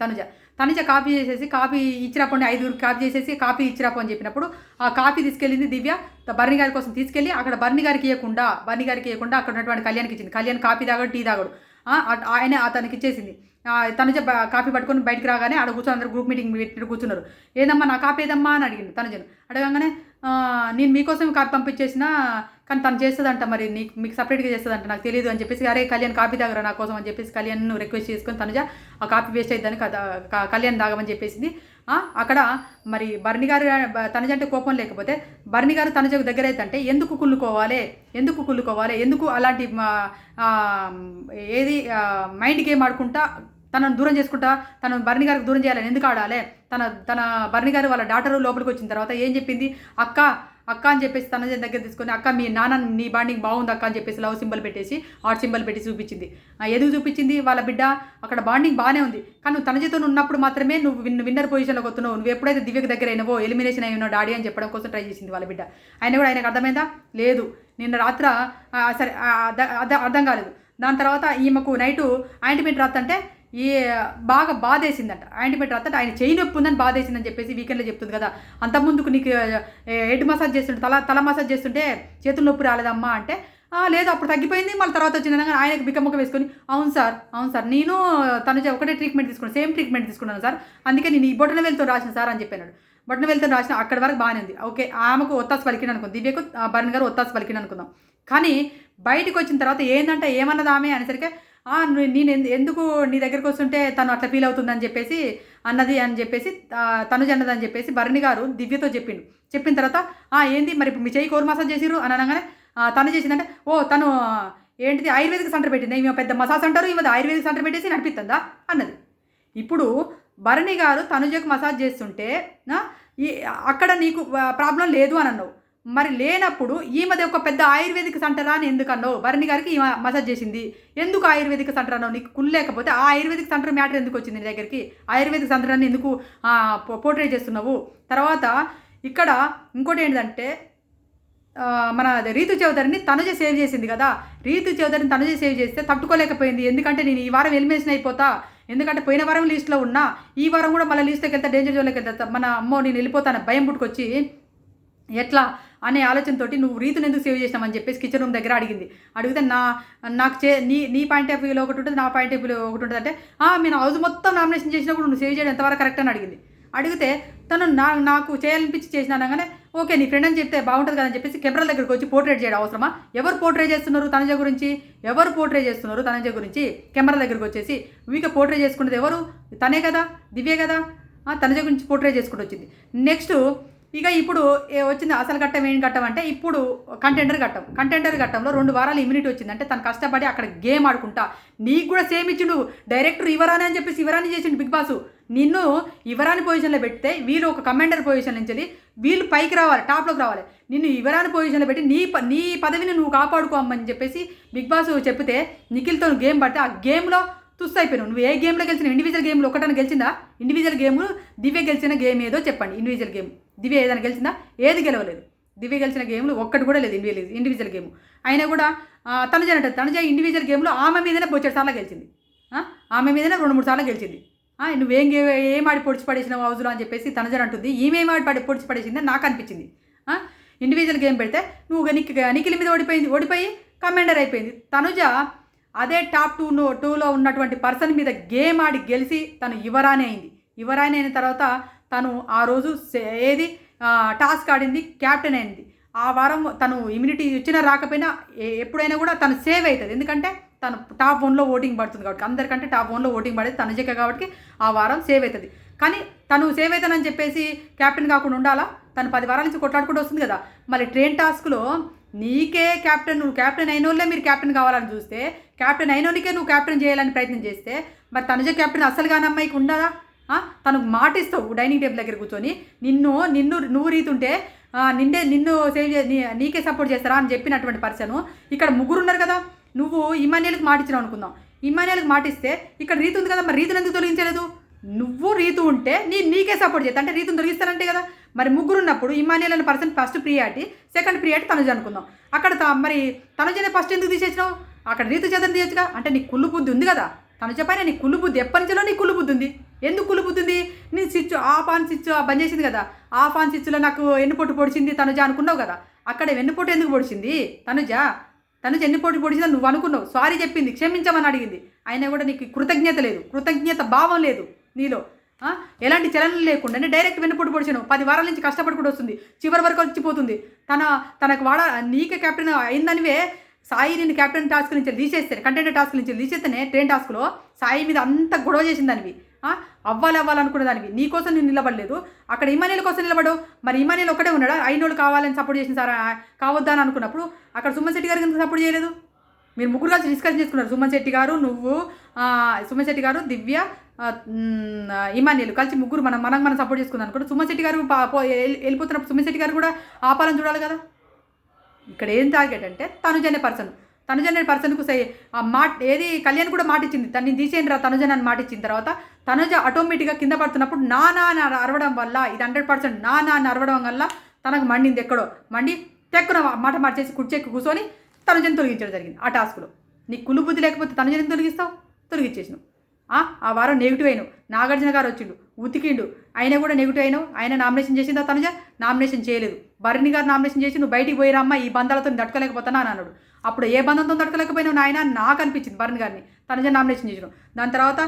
తనుజ కాపీ చేసేసి, కాపీ ఇచ్చిరాపండి 5 కాపీ చేసేసి కాపీ ఇచ్చిరాపు అని చెప్పినప్పుడు ఆ కాపీ తీసుకెళ్ళింది దివ్య భరణి గారి కోసం తీసుకెళ్ళి అక్కడ భరణి గారికి ఇవ్వకుండా అక్కడ ఉన్నటువంటి కళ్యాణ్కి ఇచ్చింది. కళ్యాణ్ కాపీ తాగడు, టీ తాగడు. ఆయన అతనికి ఇచ్చేసింది. తనుజ కాపీ పట్టుకొని బయటకు రాగానే ఆడ కూర్చొని అందరూ గ్రూప్ మీటింగ్ పెట్టి కూర్చున్నారు. ఏదమ్మా నా కాపీ ఏదమ్మా అని అడిగింది తనుజను. అడగంగానే నేను మీకోసం కాపీ పంపించేసిన, కానీ తను చేస్తుందంట, మరి మీకు సపరేట్గా చేస్తుందంట, నాకు తెలియదు అని చెప్పేసి, అరే కళ్యాణ్ కాపీ తాగరా నా కోసం అని చెప్పేసి కళ్యాణ్ను రిక్వెస్ట్ చేసుకొని తనుజ ఆ కాపీ వేస్ట్ అయిద్దని కళ్యాణ్ తాగమని చెప్పేసింది. అక్కడ మరి భరణి గారు తనుజ అంటే కోపం లేకపోతే భరణి గారు తనుజకు దగ్గర అవుతుంటే ఎందుకు కుళ్ళుకోవాలి, ఎందుకు అలాంటి ఏది మైండ్ గేమ్ ఆడుకుంటా తనను దూరం చేసుకుంటా, తను భరణి గారికి దూరం చేయాలని ఎందుకు ఆడాలి? తన భరణి గారు వాళ్ళ డాటర్ లోపలికి వచ్చిన తర్వాత ఏం చెప్పింది? అక్క అని చెప్పేసి తన దగ్గర తీసుకొని, అక్క మీ నాన్న నీ బాండింగ్ బాగుంది అక్క అని చెప్పేసి లవ్ సింబల్ పెట్టేసి హార్ట్ సింబల్ పెట్టి చూపించింది. ఎందుకు చూపించింది? వాళ్ళ బిడ్డ అక్కడ బాండింగ్ బాగానే ఉంది, కానీ నువ్వు తన చేతితో ఉన్నప్పుడు మాత్రమే నువ్వు విన్నర్ పొజిషన్లోకి వస్తున్నావు. నువ్వు ఎప్పుడైతే దివ్యకు దగ్గర అయినవో ఎలిమినేషన్ అయినావు డాడీ అని చెప్పడం కోసం ట్రై చేసింది వాళ్ళ బిడ్డ. ఆయనకు అర్థమైందా? లేదు, నిన్న రాత్ర సరే అర్థం కాలేదు. దాని తర్వాత ఈమెకు నైటు ఆయింట్మెంట్ రాత్తంటే బాగా బాధేసిందంట. ఆయింట్మెంట్ రాత్తంటే ఆయన చెయ్యి నొప్పి ఉందని బాధేసిందని చెప్పేసి వీకెండ్లో చెప్తుంది కదా. అంతకుముందుకు నీకు హెడ్ మసాజ్ చేస్తుంటే తల మసాజ్ చేస్తుంటే చేతులు నొప్పి రాలేదమ్మా అంటే లేదు అప్పుడు తగ్గిపోయింది, మళ్ళీ తర్వాత వచ్చింది. ఆయనకు బిక్కమ్మక వేసుకొని అవును సార్ నేను తను ఒకటే ట్రీట్మెంట్ తీసుకున్నాను, సేమ్ ట్రీట్మెంట్ తీసుకున్నాను సార్, అందుకే నేను ఈ బొట్టన వెళ్తూ రాసిన సార్ అని చెప్పాను. బొట్టన వెళ్తూ రాసిన అక్కడి వరకు బాగానే ఉంది. ఓకే, ఆమెకు ఒత్తాసు పలికిన అనుకుంది, దివ్యకు భరణి గారు ఒత్తాసు పలికిన అనుకుందాం. కానీ బయటకు వచ్చిన తర్వాత ఏంటంటే ఏమన్నది ఆమె అనేసరికి నేను ఎందుకు నీ దగ్గరికి వస్తుంటే తను అట్లా ఫీల్ అవుతుందని చెప్పేసి అన్నది అని చెప్పేసి తనుజ అన్నది అని చెప్పేసి భరణి గారు దివ్యతో చెప్పిన తర్వాత ఏంది మరి ఇప్పుడు మీ చెయ్యి కోర్ మసాజ్ చేసిరు అని అనగానే తను చేసిందంటే తను ఏంటిది ఆయుర్వేదిక్ సెంటర్ పెట్టింది, ఈమె పెద్ద మసాజ్ అంటారు, ఈమె ఆయుర్వేదిక్ సెంటర్ పెట్టేసి నడిపిస్తుందా అన్నది. ఇప్పుడు భరణి గారు తనుజకు మసాజ్ చేస్తుంటే అక్కడ నీకు ప్రాబ్లం లేదు అని అన్నావు, మరి లేనప్పుడు ఈమెది ఒక పెద్ద ఆయుర్వేదిక్ సెంటర్ అని ఎందుకు అన్నావు? భరణి గారికి ఈమె మసాజ్ చేసింది, ఎందుకు ఆయుర్వేదిక్ సెంటర్ అన్నావు? నీకు లేకపోతే ఆ ఆయుర్వేదిక్ సెంటర్ మ్యాటర్ ఎందుకు వచ్చింది నీ దగ్గరికి? ఆయుర్వేదిక్ సెంటర్ అని ఎందుకు పోర్ట్రేట్ చేస్తున్నావు? తర్వాత ఇక్కడ ఇంకోటి ఏంటంటే మన రీతు చౌదరిని తనుజ సేవ్ చేసింది కదా, రీతు చౌదరిని తనుజ సేవ్ చేస్తే తట్టుకోలేకపోయింది. ఎందుకంటే నేను ఈ వారం ఎలిమినేషన్ అయిపోతా, ఎందుకంటే పోయిన వారం లిస్ట్లో ఉన్నా, ఈ వారం కూడా మళ్ళీ లిస్ట్లోకి వెళ్తా, డేంజర్ జోన్లోకి వెళ్తా, మన అమ్మో నేను వెళ్ళిపోతాను భయం పుట్టుకొచ్చి ఎట్లా అనే ఆలోచనతోటి నువ్వు రీతుని ఎందుకు సేవ్ చేసినామని చెప్పేసి కిచెన్ రూమ్ దగ్గర అడిగితే నాకు నీ పాయింట్ ఆఫ్ వ్యూలో ఒకటి ఉంటుంది, నా పాయింట్ ఆఫ్ వ్యూలో ఒకటి ఉంటుంది అంటే నేను హౌస్ మొత్తం నామినేషన్ చేసినప్పుడు నువ్వు సేవ్ చేయడం ఎంతవరకు కరెక్ట్ అని అడిగితే తను నాకు చేయాలనిపించి చేసిన అనగానే ఓకే నీ ఫ్రెండ్ అని చెప్తే బాగుంటుంది కదని చెప్పేసి కెమెరాల దగ్గరికి వచ్చి పోర్ట్రేట్ చేయడం అవసరమా? ఎవరు పోర్ట్రేట్ చేస్తున్నారు తనుజ గురించి? కెమెరా దగ్గరికి వచ్చేసి వీకే పోర్ట్రేట్ చేసుకునేది ఎవరు? తనే కదా, దివ్యే కదా. తనుజ గురించి పోర్ట్రేట్ చేసుకుంటూ వచ్చింది. నెక్స్ట్ ఇక ఇప్పుడు వచ్చింది అసలు ఘట్టం. ఏం ఘట్టం అంటే ఇప్పుడు కంటెండర్ ఘట్టంలో 2 వారాలు ఇమ్యూనిటీ వచ్చిందంటే తను కష్టపడి అక్కడ గేమ్ ఆడుకుంటా, నీకు కూడా సేమ్ ఇచ్చిండు డైరెక్టర్ యువరాని అని చెప్పేసి యువరాని చేసిండు బిగ్ బాస్. నిన్ను యువరాని పొజిషన్లో పెడితే వీళ్ళు ఒక కమాండర్ పొజిషన్ నుంచి వీళ్ళు పైకి రావాలి, టాప్లోకి రావాలి. నిన్ను యువరాని పొజిషన్లో పెట్టి నీ పదవిని నువ్వు కాపాడుకోమని చెప్పేసి బిగ్ బాస్ చెప్తే నిఖిల్తో గేమ్ పడితే ఆ గేమ్లో తుస్సు అయిపోయినావు. నువ్వు ఏ గేమ్లో గెలిచిన? ఇండివిజువల్ గేమ్లో ఒకటైనా గెలిచిందా? ఇండివిజువల్ గేమ్ దివ్య గెలిచిన గేమ్ ఏదో చెప్పండి. ఇండివిజువల్ గేమ్ దివ్య ఏదైనా గెలిచిందా? ఏది గెలవలేదు. దివ్య గెలిచిన గేమ్లు ఒక్కటి కూడా లేదు ఇండివిజువల్ గేమ్. అయినా కూడా తనుజ ఇండివిజువల్ గేమ్లో ఆమె మీదనే బొచ్చేడు సార్లు గెలిచింది, ఆమె మీదనే 2-3 సార్లు గెలిచింది. ఏం ఆడి పొడిచి పడేసినావు హౌస్లో అని చెప్పేసి తనుజ అంటుంది. ఈమెం ఆడి పొడిచి పడేసిందని నాకు అనిపించింది. ఇండివిజువల్ గేమ్ పెడితే నువ్వు నిఖిల్ మీద ఓడిపోయి కమాండర్ అయిపోయింది. తనుజ అదే టాప్ 2లో ఉన్నటువంటి పర్సన్ మీద గేమ్ ఆడి గెలిచి తను యువరాణి అయింది. యువరాణి అయిన తర్వాత తను ఆ రోజు టాస్క్ ఆడింది, క్యాప్టెన్ అయింది. ఆ వారం తను ఇమ్యూనిటీ ఇచ్చినా రాకపోయినా ఎప్పుడైనా కూడా తను సేవ్ అవుతుంది. ఎందుకంటే తను టాప్ 1లో ఓటింగ్ పడుతుంది కాబట్టి, అందరికంటే టాప్ 1లో ఓటింగ్ పడేది తనుజకే కాబట్టి ఆ వారం సేవ్ అవుతుంది. కానీ తను సేవ్ అవుతానని చెప్పేసి క్యాప్టెన్ కాకుండా ఉండాలా? తను 10 వారాల నుంచి కొట్లాడుకుంటూ వస్తుంది కదా. మళ్ళీ ట్రైన్ టాస్క్లో నీకే క్యాప్టెన్, నువ్వు క్యాప్టెన్ అయిన వాళ్ళే మీరు క్యాప్టెన్ కావాలని చూస్తే, క్యాప్టెన్ అయినోనికే నువ్వు క్యాప్టెన్ చేయాలని ప్రయత్నం చేస్తే, మరి తనుజ క్యాప్టెన్ అస్సలు కాని అమ్మాయికి ఉండదా? తనకు మాటిస్తావు డైనింగ్ టేబుల్ దగ్గర కూర్చొని, నువ్వు రీతుంటే నిన్ను సేవ్ నీకే సపోర్ట్ చేస్తారా అని చెప్పినటువంటి పర్సన్ ఇక్కడ ముగ్గురు ఉన్నారు కదా. నువ్వు ఇమాన్యుయల్కి మాటిచ్చినావు అనుకుందాం, ఇమాన్యుయల్కి మాటిస్తే ఇక్కడ రీతు ఉంది కదా, మరి రీతుని ఎందుకు తొలగించలేదు? నువ్వు రీతు ఉంటే నీకే సపోర్ట్ చేస్తా అంటే రీతుని తొలగిస్తానంటే కదా. మరి ముగ్గురు ఉన్నప్పుడు ఇమాన్యుయల్ అనే person first priority, second priority Tanuja అనుకుందాం. అక్కడ మరి తనుజనే ఫస్ట్ ఎందుకు తీసేసినావు? అక్కడ రీతు చేతను తీయచ్చుగా. అంటే నీకు కుళ్ళు బుద్ధి ఉంది కదా, తనుజ పైన నీకు కుళ్ళు బుద్ధి ఎప్పటి నుంచో నీకు కుళ్ళు బుద్ధి ఉంది. ఎందుకు కుళ్ళు బుద్ధి ఉంది? నీ స్విచ్ ఆఫ్ ఆన్ స్విచ్ బంద్ చేసింది కదా, ఆఫ్ ఆన్ స్విచ్లో నాకు ఎన్నుపోటు పొడిచింది తనుజ అనుకున్నావు కదా. అక్కడ వెన్నుపోటు ఎందుకు పొడిచింది తనుజ ఎన్నుపోటు పొడిచిందని నువ్వు అనుకున్నావు. సారీ చెప్పింది, క్షమించమని అడిగింది. అయినా కూడా నీకు కృతజ్ఞత లేదు, కృతజ్ఞత భావం లేదు నీలో. ఎలాంటి చలనం లేకుండా డైరెక్ట్ వెన్నుపోటు పొడిచాను. 10 వారాల నుంచి కష్టపడుకుంటూ వస్తుంది, చివరి వరకు వచ్చిపోతుంది. తనకు నీకే కెప్టెన్ అయిందనివే సాయి నిన్ను క్యాప్టెన్ టాస్క్ నుంచి తీసేస్తే, కంటెంట్ టాస్క్ నుంచి తీసేస్తేనే ట్రైన్ టాస్క్లో సాయి మీద అంత గొడవ చేసిందానివి, అవ్వాలనుకునే దానివి. నీ కోసం నేను నిలబడలేదు, అక్కడ ఇమాన్యుయల్ కోసం నిలబడు. మరి ఇమాన్యుయల్ ఒక్కడే ఉన్నాడా? అయినోళ్ళు కావాలని సపోర్ట్ చేసిన సార్ కావద్దని అనుకున్నప్పుడు అక్కడ సుమన్ శెట్టి గారికి ఎందుకు సపోర్ట్ చేయలేదు? మీరు ముగ్గురు కలిసి డిస్కషన్ చేసుకున్నారు. సుమన్ శెట్టి గారు, నువ్వు, సుమన్ శెట్టి గారు, దివ్య, ఇమాన్యుయల్ కలిసి ముగ్గురు మనం సపోర్ట్ చేసుకుందాం అనుకుంటే సుమన్ శెట్టి గారు వెళ్ళిపోతున్నప్పుడు సుమన్ శెట్టి గారు కూడా ఆపాలని చూడాలి కదా. ఇక్కడ ఏం టార్గెట్ అంటే తనుజ అనే పర్సన్కు ఏది కళ్యాణ్ కూడా మాటిచ్చింది, తను తీసేయండి రా తనుజ అని మాటిచ్చిన తర్వాత తనుజ ఆటోమేటిక్గా కింద పడుతున్నప్పుడు నా అరవడం వల్ల, ఇది 100% నా అరవడం వల్ల తనకు మండింది. ఎక్కడో మండి తెక్కున మాట మార్చేసి కుర్చెక్కి కూర్చొని తనుజని తొలగించడం జరిగింది. ఆ టాస్క్లో నీకు కులు బుద్ధి లేకపోతే తనుజని తొలగిస్తావు, తొలగించేసినావు. ఆ వారం నెగిటివ్ అయినావు. నాగార్జున గారు వచ్చిండు, ఉతికిండు, అయినా కూడా నెగిటివ్ అయినావు. ఆయన నామినేషన్ చేసిందా తనుజ? నామినేషన్ చేయలేదు. భరణి గారు నామినేషన్ చేసి నువ్వు బయటికి పోయిరమ్మా, ఈ బంధాలతో తట్టుకోలేకపోతానా అని అన్నాడు. అప్పుడు ఏ బంధంతో తట్టుకోలేకపోయినావు నాయన నాకు అనిపించింది. భరణి గారిని తనుజ నామినేషన్ చేసినావు. దాని తర్వాత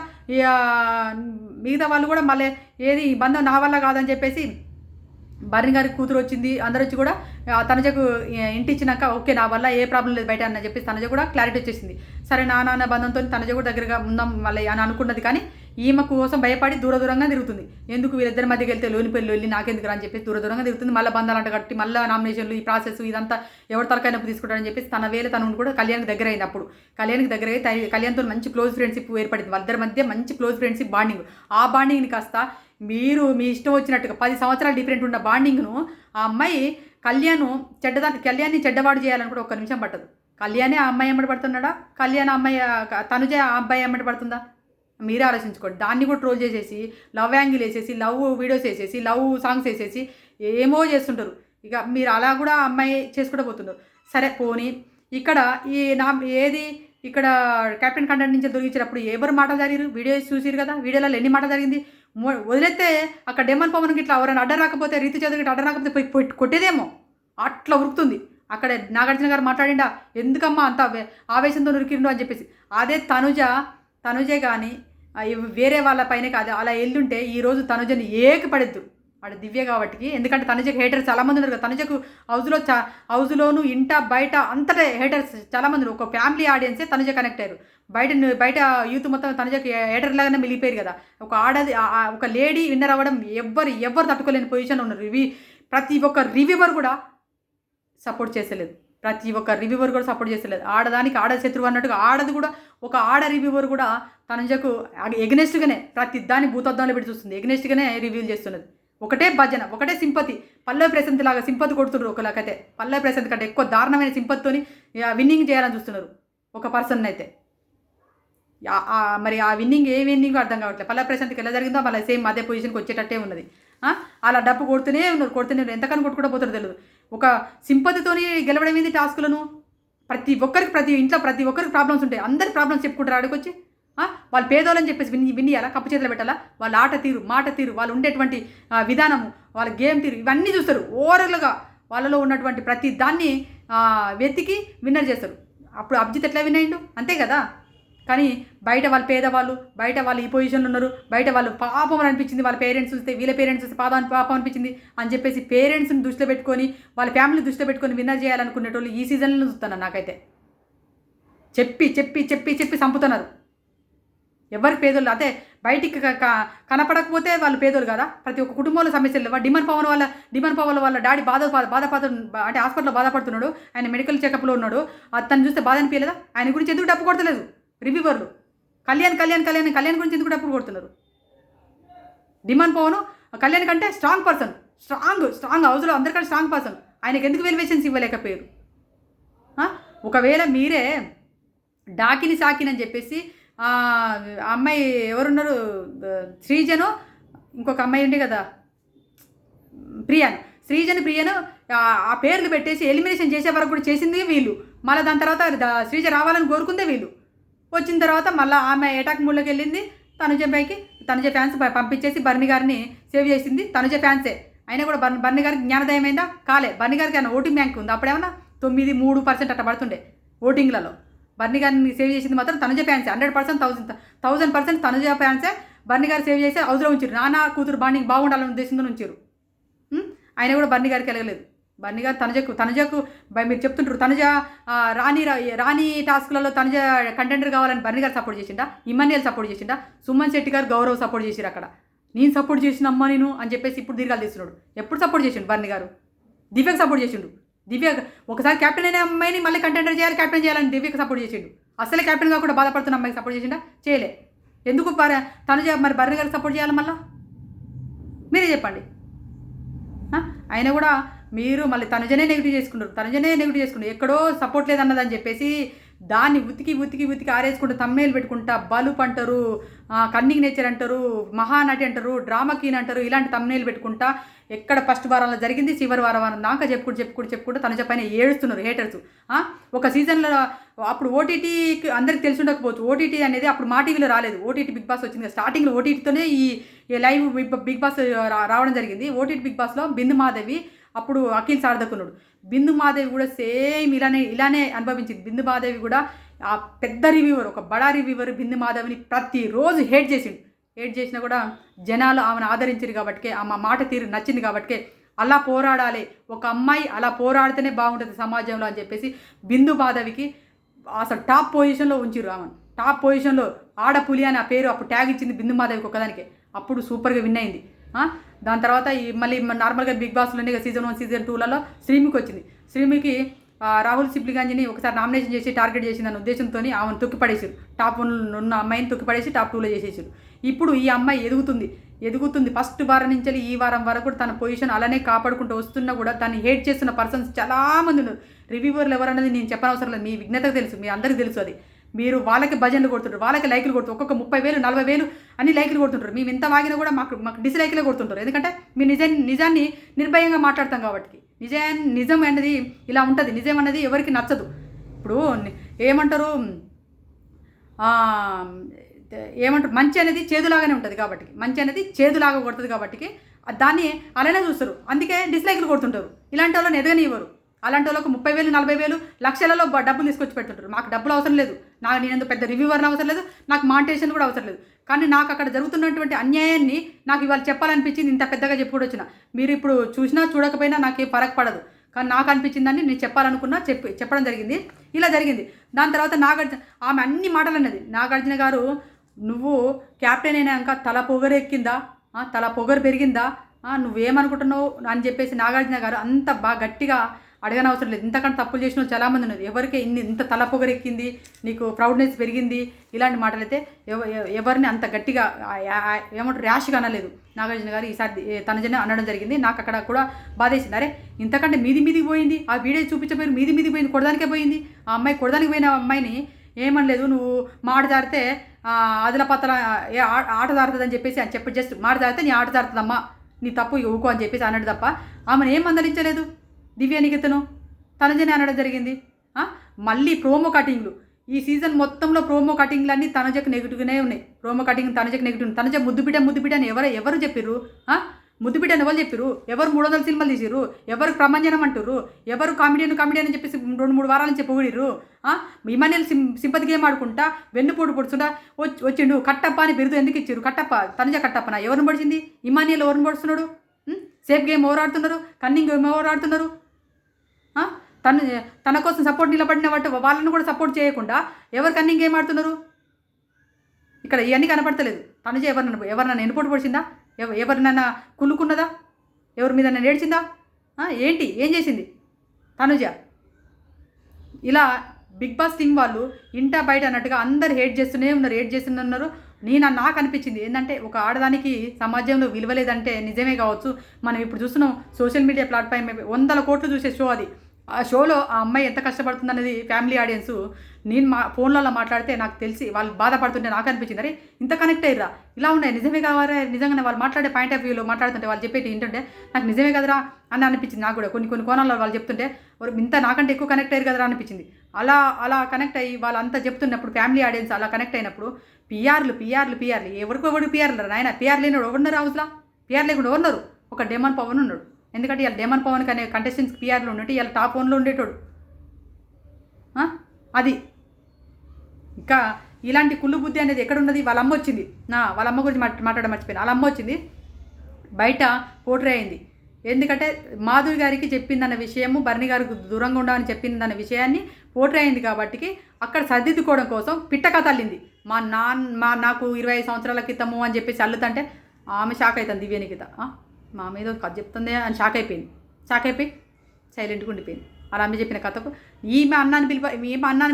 మిగతా వాళ్ళు కూడా మళ్ళీ ఏది ఈ బంధం నా వల్ల కాదని చెప్పేసి భరణి గారికి కూతురు వచ్చింది, అందరూ వచ్చి కూడా తనుజకు ఇంటి ఇచ్చినాక ఓకే నా వల్ల ఏ ప్రాబ్లం లేదు బయట అని చెప్పేసి తనుజ కూడా క్లారిటీ వచ్చేసింది. సరే నాన్న బంధంతో తనుజ కూడా దగ్గరగా ఉందాం మళ్ళీ అని అనుకున్నది. కానీ ఈమె కోసం భయపడి దూరంగా తిరుగుతుంది. ఎందుకు వీళ్ళిద్దరి మధ్యకి వెళ్తే లోనిపల్లి వెళ్ళి నాకెందుకు అని చెప్పేసి దూరంగా తిరుగుతుంది. మళ్ళీ బంధాలు అంట కట్టి మళ్ళీ నామినేషన్లు ఈ ప్రాసెస్ ఇదంతా ఎవరు తలకైనప్పుడు తీసుకుంటారని చెప్పేసి తన వేళ తను కూడా కళ్యాణ్కి దగ్గర అయింది. అప్పుడు కళ్యాణ్కి దగ్గర అయి కళ్యాణ్తో మంచి క్లోజ్ ఫ్రెండ్షిప్ ఏర్పడింది. వాళ్ళిద్దరి మధ్య మంచి క్లోజ్ ఫ్రెండ్షిప్ బాండింగ్. ఆ బాండింగ్ని కాస్త మీరు మీ ఇష్టం వచ్చినట్టుగా 10 సంవత్సరాలు డిఫరెంట్ ఉన్న బాండింగ్ను ఆ అమ్మాయి కళ్యాణ్ని చెడ్డవాడు చేయాలని కూడా ఒక్క నిమిషం పట్టదు. కళ్యాణే ఆ అమ్మాయి ఎమ్మడి పడుతున్నాడా? కళ్యాణ్ అమ్మాయి తనుజ ఆ అబ్బాయి ఎమ్మడి పడుతుందా? మీరే ఆలోచించుకోండి. దాన్ని కూడా ట్రోల్ చేసేసి లవ్ యాంగిల్ వేసేసి లవ్ వీడియోస్ వేసేసి లవ్ సాంగ్స్ వేసేసి ఏమో చేస్తుంటారు. ఇక మీరు అలా కూడా అమ్మాయి చేసుకుంటూ పోతున్నారు. సరే పోనీ ఇక్కడ ఇక్కడ కెప్టెన్ కంటెంట్ నుంచి దొరికించినప్పుడు ఎవరు మాట జరిగారు? వీడియోస్ చూసిరు కదా, వీడియోలలో ఎన్ని మాట జరిగింది? వదిలేస్తే అక్కడ డెమన్ పవన్కి ఇట్లా ఎవరైనా అడ్డ రాకపోతే, రీతి చదువుకి అడ్డ రాకపోతే పోయి కొట్టేదేమో, అట్లా ఉరుకుతుంది. అక్కడ నాగార్జున గారు మాట్లాడిండా ఎందుకమ్మా అంత ఆవేశంతో ఉరికిండు అని చెప్పేసి. అదే తనుజే కానీ వేరే వాళ్ళ పైన కాదు అలా ఎల్లుంటే ఈరోజు తనుజని పడద్దు వాడు దివ్య కాబట్టి. ఎందుకంటే తనుజకు హేటర్స్ చాలామంది ఉన్నారు కదా. తనుజకు హౌస్లోను ఇంట బయట అంతటా హేటర్స్ చాలామంది ఉన్నారు. ఒక ఫ్యామిలీ ఆడియన్సే తనుజ కనెక్ట్ అయ్యారు. బయట యూత్ మొత్తం తనుజకి హేటర్ లాగానే మిగిలిపోయారు కదా. ఒక లేడీ విన్నర్ అవ్వడం ఎవరు తట్టుకోలేని పొజిషన్లో ఉన్నారు. ప్రతి ఒక్క రివ్యూవర్ కూడా సపోర్ట్ చేసలేదు. ఆడదానికి ఆడ శత్రువు అన్నట్టుగా ఆడది కూడా ఒక ఆడ రివ్యూవర్ కూడా తనుజకు ఎగ్నెస్ట్గానే ప్రతి దాన్ని భూతద్దంలో పెట్టి చూస్తుంది. ఎగ్నెస్ట్గానే రివ్యూలు చేస్తున్నది. ఒకటే భజన, ఒకటే సింపతి. పల్లవి ప్రశాంత్ లాగా సింపతి కొడుతున్నారు ఒకలాకైతే. పల్లవి ప్రశాంత్ కంటే ఎక్కువ దారుణమైన సింపతితోని విన్నింగ్ చేయాలని చూస్తున్నారు ఒక పర్సన్ అయితే. మరి ఆ విన్నింగ్ ఏ విన్నింగ్ అర్థం కావట్లేదు. పల్లవి ప్రశాంత్కి ఎలా జరిగిందో మళ్ళీ సేమ్ అదే పొజిషన్కి వచ్చేటట్టే ఉన్నది. అలా డబ్బు కొడుతూనే ఉన్నారు. ఎంతకని కొట్టుకుంటూ పోతారో తెలియదు. ఒక సింపతితోని గెలవడం ఏంది టాస్కులను. ప్రతి ఇంట్లో ప్రతి ఒక్కరికి ప్రాబ్లమ్స్ ఉంటాయి. అందరి ప్రాబ్లమ్స్ చెప్పుకుంటారు ఆడికొచ్చి. వాళ్ళు పేదోళ్ళని చెప్పేసి వినియాలా, కప్పు చేతులు పెట్టాలా? వాళ్ళ ఆట తీరు, మాట తీరు, వాళ్ళు ఉండేటువంటి విధానము, వాళ్ళ గేమ్ తీరు ఇవన్నీ చూస్తారు. ఓవరాల్గా వాళ్ళలో ఉన్నటువంటి ప్రతి దాన్ని వెతికి విన్నర్ చేస్తారు. అప్పుడు అభిజిత్ ఎట్లా విన్ అయ్యిండు? అంతే కదా. కానీ బయట వాళ్ళు పేదవాళ్ళు, బయట వాళ్ళు ఈ పొజిషన్లో ఉన్నారు, బయట వాళ్ళు పాపం అనిపించింది. వాళ్ళ పేరెంట్స్ చూస్తే, వీళ్ళ పేరెంట్స్ చూస్తే పాపం అనిపించింది అని చెప్పేసి పేరెంట్స్ని దృష్టిలో పెట్టుకొని వాళ్ళ ఫ్యామిలీ దృష్టిలో పెట్టుకొని విన్నర్ చేయాలనుకునేటోళ్ళు ఈ సీజన్లో చూస్తాను నాకైతే. చెప్పి చెప్పి చెప్పి చెప్పి చంపుతున్నారు. ఎవరు పేదోళ్ళు అదే బయటికి కనపడకపోతే వాళ్ళు పేదోళ్ళు కదా. ప్రతి ఒక్క కుటుంబంలో సమస్యలు లేవా? డిమన్ పవన్ వాళ్ళ డాడీ బాధపడు అంటే హాస్పిటల్లో బాధపడుతున్నాడు. ఆయన మెడికల్ చెకప్లో ఉన్నాడు. తను చూస్తే బాధ అనిపించలేదా? ఆయన గురించి ఎందుకు డప్పు కొడతలేదు రివ్యూవర్లు? కళ్యాణ్ గురించి ఎందుకు డప్పు కొడుతున్నారు? డిమన్ పవన్ కళ్యాణ్ కంటే స్ట్రాంగ్ పర్సన్, స్ట్రాంగ్ హౌస్లో అందరికంటే స్ట్రాంగ్ పర్సన్. ఆయనకు ఎందుకు వెలివేషన్స్ ఇవ్వలేకపోయారు? ఒకవేళ మీరే డాకిని సాకినని చెప్పేసి అమ్మాయి ఎవరున్నారు, శ్రీజను, ఇంకొక అమ్మాయి ఉండే కదా ప్రియను ఆ పేర్లు పెట్టేసి ఎలిమినేషన్ చేసే వరకు కూడా చేసింది వీళ్ళు. మళ్ళీ దాని తర్వాత శ్రీజ రావాలని కోరుకుందే వీళ్ళు. వచ్చిన తర్వాత మళ్ళీ ఆమె అటాక్ మూడ్లోకి వెళ్ళింది. తనుజ ఫ్యాన్స్ పంపించేసి బర్ని గారిని సేవ్ చేసింది. తనుజ ఫ్యాన్సే అయినా కూడా బర్ని గారికి జ్ఞానోదయం అయిందా? కాలే. బర్ని గారికి ఏమైనా ఓటింగ్ బ్యాంక్ ఉంది? అప్పుడేమన్నా 9.3% అట్లా పడుతుండే ఓటింగ్లలో. బర్ని గారిని సేవ్ చేసింది మాత్రం తనుజ ఫ్యాన్సే. 100%, 1000% తనుజ ఫ్యాన్సే బర్ని గారు సేవ్ చేసి హౌస్లో ఉంచారు. నాన్న కూతురు బాండింగ్ బాగుండాలని ఉద్దేశంతో ఉంచారు. ఆయన కూడా బర్ని గారికి వెళ్ళలేదు. బర్ని గారు తనుజకు మీరు చెప్తుంటారు తనుజ రాణి టాస్క్లలో తనుజ కంటెండర్ కావాలని బర్ని గారు సపోర్ట్ చేసిండా? ఇమాన్యుయల్ సపోర్ట్ చేసిండా? సుమన్ శెట్టి గారు గౌరవ్ సపోర్ట్ చేసిరు. అక్కడ నేను సపోర్ట్ చేసిన అమ్మ నేను అని చెప్పేసి ఇప్పుడు దీర్ఘాలు తీస్తున్నాడు. ఎప్పుడు సపోర్ట్ చేసిండు బర్ని గారు? దివ్యకు సపోర్ట్ చేసిండు. దివ్య ఒకసారి క్యాప్టెన్ అయిన అమ్మాయిని మళ్ళీ కంటెండర్ చేయాలి, క్యాప్టెన్ చేయాలని దివ్యకు సపోర్ట్ చేసిండు. అసలే క్యాప్టెన్ కాకుండా బాధపడుతున్న అమ్మాయికి సపోర్ట్ చేసిండా? చేయలే. ఎందుకు తనుజ మరి బర్ని గారికి సపోర్ట్ చేయాలి? మళ్ళీ మీరే చెప్పండి. అయినా కూడా మీరు మళ్ళీ తనుజనే నెగిటివ్ చేసుకున్నారు. ఎక్కడో సపోర్ట్ లేదన్నదని చెప్పేసి దాన్ని ఉతికి ఆరేసుకుంటూ తమ్నేలు పెట్టుకుంటా బలుపు అంటారు, కన్నింగ్ నేచర్ అంటారు, మహానటి అంటారు, డ్రామా క్వీన్ అంటారు. ఇలాంటి తమ్నేలు పెట్టుకుంటా ఎక్కడ ఫస్ట్ వారంలో జరిగింది చివరి వారం దాకా చెప్పుకుంటూ తనుజ పైన ఏడుస్తున్నారు హేటర్స్. ఒక సీజన్లో అప్పుడు ఓటీటీకి అందరికి తెలిసి ఉండకపోవచ్చు. ఓటీటీ అనేది అప్పుడు మా టీవీలో రాలేదు. ఓటీటీ బిగ్ బాస్ వచ్చింది. స్టార్టింగ్లో ఓటీటీతోనే ఈ లైవ్ బిగ్ బాస్ రావడం జరిగింది. ఓటీటీ బిగ్ బాస్లో బిందు మాధవి అప్పుడు అఖిల్ సార్థకున్నాడు. బిందు మాధవి కూడా సేమ్ ఇలానే అనుభవించింది. బిందు మాధవి కూడా ఆ పెద్ద రివ్యూవర్, ఒక బడా రివ్యూవర్ బిందు మాధవిని ప్రతిరోజు హేట్ చేసినా కూడా జనాలు ఆమెను ఆదరించారు కాబట్టి, ఆమె మాట తీరు నచ్చింది కాబట్టి అలా పోరాడాలి, ఒక అమ్మాయి అలా పోరాడితేనే బాగుంటుంది సమాజంలో అని చెప్పేసి బిందు మాధవికి అసలు టాప్ పొజిషన్లో ఉంచిరు. ఆమెను టాప్ పొజిషన్లో ఆడపులి అని ఆ పేరు అప్పుడు ట్యాగ్ ఇచ్చింది బిందు మాధవికి ఒకదానికే. అప్పుడు సూపర్గా విన్ అయింది. దాని తర్వాత మళ్ళీ నార్మల్గా బిగ్ బాస్లోనే సీజన్ 1 సీజన్ 2లలో శ్రీమికి వచ్చింది. శ్రీమికి రాహుల్ సిబ్లిగంజ్ని ఒకసారి నామినేషన్ చేసి టార్గెట్ చేసిందన్న ఉద్దేశంతో ఆమెను తొక్కిపడేసారు. టాప్ 1 ఉన్న అమ్మాయిని తొక్కిపడేసి టాప్ 2లో చేసేసారు. ఇప్పుడు ఈ అమ్మాయి ఎదుగుతుంది. ఫస్ట్ వారం నుంచి ఈ వారం వరకు కూడా తన పొజిషన్ అలానే కాపాడుకుంటూ వస్తున్నా కూడా దాన్ని హేట్ చేస్తున్న పర్సన్స్ చాలామంది ఉన్నారు. రివ్యూవర్లు ఎవరన్నది నేను చెప్పనవసరం లేదు, మీ విజ్ఞతకు తెలుసు, మీ అందరికీ తెలుసు. అది మీరు వాళ్ళకి భజనలు కొడుతుంటారు, వాళ్ళకి లైకులు కొడుతుంటారు. ఒక్కొక్క 30,000 40,000 అన్ని లైకులు కొడుతుంటారు. మేము ఎంత వాగినా కూడా మాకు డిస్లైక్లే కొడుతుంటారు. ఎందుకంటే మీరు నిజాన్ని నిర్భయంగా మాట్లాడతాం కాబట్టి. నిజం అనేది ఇలా ఉంటుంది. నిజం అనేది ఎవరికి నచ్చదు. ఇప్పుడు ఏమంటారు మంచి అనేది చేదులాగానే ఉంటుంది కాబట్టి, మంచి అనేది చేదులాగా కొడుతుంది కాబట్టి దాన్ని అలానే చూస్తారు. అందుకే డిస్లైక్లు కొడుతుంటారు. ఇలాంటి వాళ్ళని ఎదగనివ్వరు. అలాంటి వాళ్ళకు 30,000 40,000 లక్షలలో డబ్బులు తీసుకొచ్చి పెడుతుంటారు. మాకు డబ్బులు అవసరం లేదు, నేను పెద్ద రివ్యూవర్ని అవసరం లేదు, నాకు మానిటైజేషన్ కూడా అవసరం లేదు. కానీ నాకు అక్కడ జరుగుతున్నటువంటి అన్యాయాన్ని నాకు ఇవాళ చెప్పాలనిపించింది. ఇంత పెద్దగా చెప్పుకుంటూ వచ్చిన మీరు ఇప్పుడు చూసినా చూడకపోయినా నాకేం ఫరక్ పడదు. కానీ నాకు అనిపించిందని నేను చెప్పాలనుకున్నా, చెప్పడం జరిగింది. ఇలా జరిగింది. దాని తర్వాత ఆమె అన్ని మాటలు అన్నది. నాగార్జున గారు నువ్వు క్యాప్టెన్ అయినాక తల పొగరెక్కిందా, తల పొగరు పెరిగిందా, నువ్వేమనుకుంటున్నావు అని చెప్పేసి నాగార్జున గారు అంత బాగా గట్టిగా అడగనవసరం లేదు. ఇంతకంటే తప్పులు చేసిన వాళ్ళు చాలామంది ఉన్నారు. ఎవరికి ఇంత తల పొగరెక్కింది, నీకు ప్రౌడ్నెస్ పెరిగింది, ఇలాంటి మాటలు అయితే ఎవరిని అంత గట్టిగా ఏమంటారు ర్యాష్గా అనలేదు నాగార్జున గారు. ఈసారి తనుజనే అనడం జరిగింది. నాకు అక్కడ కూడా బాధేసింది. అరే ఇంతకంటే మీదికి పోయింది, ఆ వీడియో చూపించబోయి మీదికి పోయింది, కొడదానికే పోయింది. ఆ అమ్మాయి కొడదానికి పోయిన అమ్మాయిని ఏమనలేదు. నువ్వు మాట జారితే అదిల పత్తల ఆట జారుతుందని చెప్పేసి అని చెప్పి జస్ట్ మాట జారితే నీ ఆట జారుతుందమ్మా, నీ తప్పు ఊకో అని చెప్పేసి అన్నాడు తప్ప ఆమెను ఏం మందలించలేదు. దివ్య నిఖితను తనుజనే అనడం జరిగింది. మళ్ళీ ప్రోమో కటింగ్లు ఈ సీజన్ మొత్తంలో ప్రోమో కటింగ్లు అన్నీ తనుజకు నెగిటివ్గానే ఉన్నాయి. ప్రోమో కటింగ్ తనుజకు నెగిటివ్. తనుజ ముద్దుబిడ్డ అని ఎవరు చెప్పిర్రు? ముద్దుబిడ్డ అని ఎవరు చెప్పిర్రు? ఎవరు 300 సినిమాలు తీసిర్రు? ఎవరు ప్రమంజనం అంటుర్రు? ఎవరు కామెడియన్ అని చెప్పేసి 2-3 వారాల నుంచి పొగిడిర్రు? ఇమాన్యుయల్ సింపతి గేమ్ ఆడుకుంటా వెన్నుపోటు పొడుచుంటా వచ్చిండు. కట్టప్ప అని బిరుదు ఎందుకు ఇచ్చారు? కట్టప్ప తనుజ కట్టప్పన ఎవరిని పడిచింది? ఇమాన్యుయల్ ఎవరిని పడుతున్నాడు? సేఫ్ గేమ్ ఎవరు ఆడుతున్నారు? కన్నింగ్ గేమ్ ఎవరు ఆడుతున్నారు? తన కోసం సపోర్ట్ నిలబడిన వాటి వాళ్ళని కూడా సపోర్ట్ చేయకుండా ఎవరు కన్నింగ్ ఏం ఆడుతున్నారు ఇక్కడ? ఇవన్నీ కనపడతలేదు. తనుజ ఎవరినన్నా ఎన్నుపోటు పొడిచిందా? ఎవరినన్నా కుళ్ళుకున్నదా? ఎవరి మీద నన్ను ఏడ్చిందా? ఏంటి ఏం చేసింది తనుజ? ఇలా బిగ్ బాస్ టీం వాళ్ళు ఇంట బయట అన్నట్టుగా అందరు హేట్ చేస్తూనే ఉన్నారు. నాకు అనిపించింది ఏంటంటే, ఒక ఆడదానికి సమాజంలో విలువ లేదంటే నిజమే కావచ్చు. మనం ఇప్పుడు చూస్తున్నాం సోషల్ మీడియా ప్లాట్ఫామ్ 100 కోట్లు చూసే షో అది. ఆ షోలో ఆ అమ్మాయి ఎంత కష్టపడుతుందనేది ఫ్యామిలీ ఆడియన్స్ నేను ఫోన్లలో మాట్లాడితే నాకు తెలిసి వాళ్ళు బాధపడుతుంటే నాకు అనిపించింది, అరే ఇంత కనెక్ట్ అయ్యారా, ఇలా ఉన్నాయి నిజమే కావారా, నిజంగానే వాళ్ళు మాట్లాడే పాయింట్ ఆఫ్ వ్యూలో మాట్లాడుతుంటే వాళ్ళు చెప్పేటి ఏంటంటే నాకు నిజమే కదరా అని అనిపించింది. నాకు కూడా కొన్ని కోణాల్లో వాళ్ళు చెప్తుంటే ఇంత నాకంటే ఎక్కువ కనెక్ట్ అయ్యారు కదరా అనిపించింది. అలా కనెక్ట్ అయ్యి వాళ్ళంతా చెప్తున్నప్పుడు ఫ్యామిలీ ఆడియన్స్ అలా కనెక్ట్ అయినప్పుడు పిఆర్లు ఎవరు పిఆర్లు నాయన? పిఆర్ లేని ఎవరున్నారు హౌస్లో? పిఆర్ లేకుండా ఎవరున్నారు? ఒక డెమన్ పవన్ ఉన్నాడు. ఎందుకంటే ఇలా డెమన్ పవన్ అనే కంటెస్టెంట్స్కి పిఆర్లు ఉన్నట్టు ఇలా టాప్ 1లో ఉండేటోడు. అది ఇంకా ఇలాంటి కుళ్ళు బుద్ధి అనేది ఎక్కడున్నది? వాళ్ళ అమ్మ వచ్చింది. వాళ్ళ అమ్మ గురించి మాట్లాడడం మర్చిపోయింది. వాళ్ళ అమ్మ వచ్చింది బయట పోట్రే అయింది. ఎందుకంటే మాధురి గారికి చెప్పిందన్న విషయము, బర్ని గారికి దూరంగా ఉండాలని చెప్పిందన్న విషయాన్ని పోట్రే అయింది కాబట్టి అక్కడ సర్దిద్దుకోవడం కోసం పిట్టక తల్లింది. నాకు 25 సంవత్సరాల క్రితము అని చెప్పేసి అల్లుతంటే ఆమె షాక్ అవుతుంది. దివ్యనికిత మా మీద కథ చెప్తుంది అని షాక్ అయిపోయి సైలెంట్గా ఉండిపోయింది. అలా అమ్మ చెప్పిన కథకు ఈమె అన్నాన్ని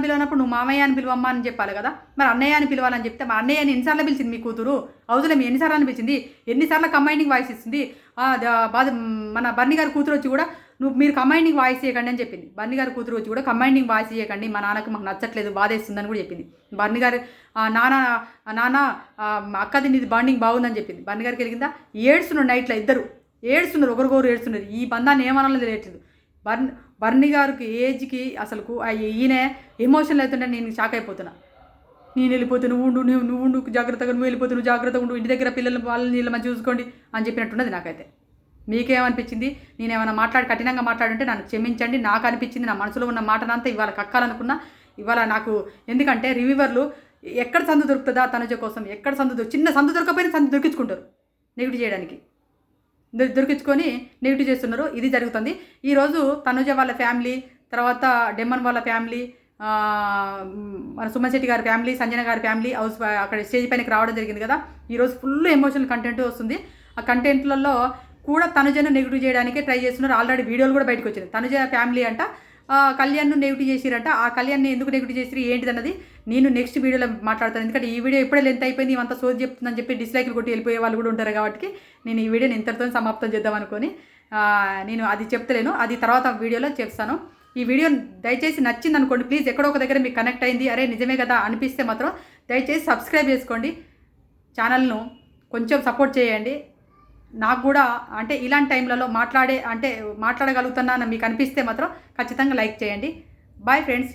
పిలవనప్పుడు నువ్వు మామయ్య అని పిలువమ్మ అని చెప్పాలి కదా. మరి అన్నయ్య అని పిలవాలని చెప్తే మరి అన్నయ్యని ఎన్నిసార్లు పిలిచింది మీ కూతురు? హౌస్లో మీ ఎన్నిసార్లు పిలిచింది? ఎన్నిసార్లు కంబైనింగ్ వాయిస్ ఇస్తుంది? మన బర్ని గారి కూతురు వచ్చి కూడా మీరు కంబైనింగ్ వాయిస్ చేయకండి అని చెప్పింది. బర్ని గారి కూతురు వచ్చి కూడా కంబైనింగ్ వాయిస్ చేయకండి, మా నాన్నకు మాకు నచ్చట్లేదు, బాధేస్తుందని కూడా చెప్పింది. బర్ని గారు నాన్న అక్కది నీది బాండింగ్ బాగుందని చెప్పింది. బర్ని గారికి వెళ్ళిందా ఏడుస్తున్నారు, నైట్లో ఇద్దరు ఏడుస్తున్నారు, ఒకరికొకరు ఏడుస్తున్నారు. ఈ బంధాన్ని ఏమనాలని తెలియట్లేదు. బర్ని గారికి ఏజ్కి అసలు ఈయన ఎమోషనల్ అవుతుంటే నేను షాక్ అయిపోతున్నా. నేను వెళ్ళిపోతే నువ్వు ఉండు జాగ్రత్తగా, నువ్వు వెళ్ళిపోతే నువ్వు జాగ్రత్తగా ఉండు, ఇంటి దగ్గర పిల్లలు వాళ్ళని నీళ్ళు మంచి చూసుకోండి అని చెప్పినట్టున్నది నాకైతే. మీకేమనిపించింది? నేనేమైనా కఠినంగా మాట్లాడుంటే నన్ను క్షమించండి. నాకు అనిపించింది, నా మనసులో ఉన్న మాటనంతా ఇవాళ కక్కాలనుకున్నా. ఇవాళ నాకు ఎందుకంటే రివ్యూవర్లు ఎక్కడ సందు దొరుకుతుందా తనుజ కోసం, ఎక్కడ చిన్న సందు దొరకపోయినా సందు దొరికించుకుంటారు నెగిటివ్ చేయడానికి, దొరికించుకొని నెగిటివ్ చేస్తున్నారు. ఇది జరుగుతుంది. ఈరోజు తనుజ వాళ్ళ ఫ్యామిలీ, తర్వాత డెమ్మన్ వాళ్ళ ఫ్యామిలీ, మన సుమన్ శెట్టి గారి ఫ్యామిలీ, సంజన గారి ఫ్యామిలీ హౌస్ అక్కడ స్టేజ్ పైనకి రావడం జరిగింది కదా. ఈరోజు ఫుల్ ఎమోషనల్ కంటెంట్ వస్తుంది. ఆ కంటెంట్లలో కూడా తనుజను నెగిటివ్ చేయడానికే ట్రై చేస్తున్నారు. ఆల్రెడీ వీడియోలు కూడా బయటకు వచ్చినాయి. తనుజ ఫ్యామిలీ అంట కళ్యాణ్ను నెగిటివ్ చేసిరంట. ఆ కళ్యాణ్ని ఎందుకు నెగిటివ్ చేసిరు ఏంటిదన్నది నేను నెక్స్ట్ వీడియోలో మాట్లాడతాను. ఎందుకంటే ఈ వీడియో ఎప్పుడే లెంత్ అయిపోయింది, ఇవంతా సోది చెప్తుందని చెప్పి డిస్లైక్లు కొట్టి వెళ్ళిపోయే వాళ్ళు కూడా ఉంటారు. కాబట్టి నేను ఈ వీడియోని ఇంతటితో సమాప్తం చేద్దాం అనుకొని నేను అది చెప్తలేను, అది తర్వాత వీడియోలో చెప్తాను. ఈ వీడియో దయచేసి నచ్చింది అనుకోండి ప్లీజ్. ఎక్కడో ఒక దగ్గర మీకు కనెక్ట్ అయింది, అరే నిజమే కదా అనిపిస్తే మాత్రం దయచేసి సబ్స్క్రైబ్ చేసుకోండి, ఛానల్ను కొంచెం సపోర్ట్ చేయండి. నాకు కూడా అంటే ఇలాంటి టైంలలో మాట్లాడగలుగుతున్నాను మీకు అనిపిస్తే మాత్రం ఖచ్చితంగా లైక్ చేయండి. Boy friends.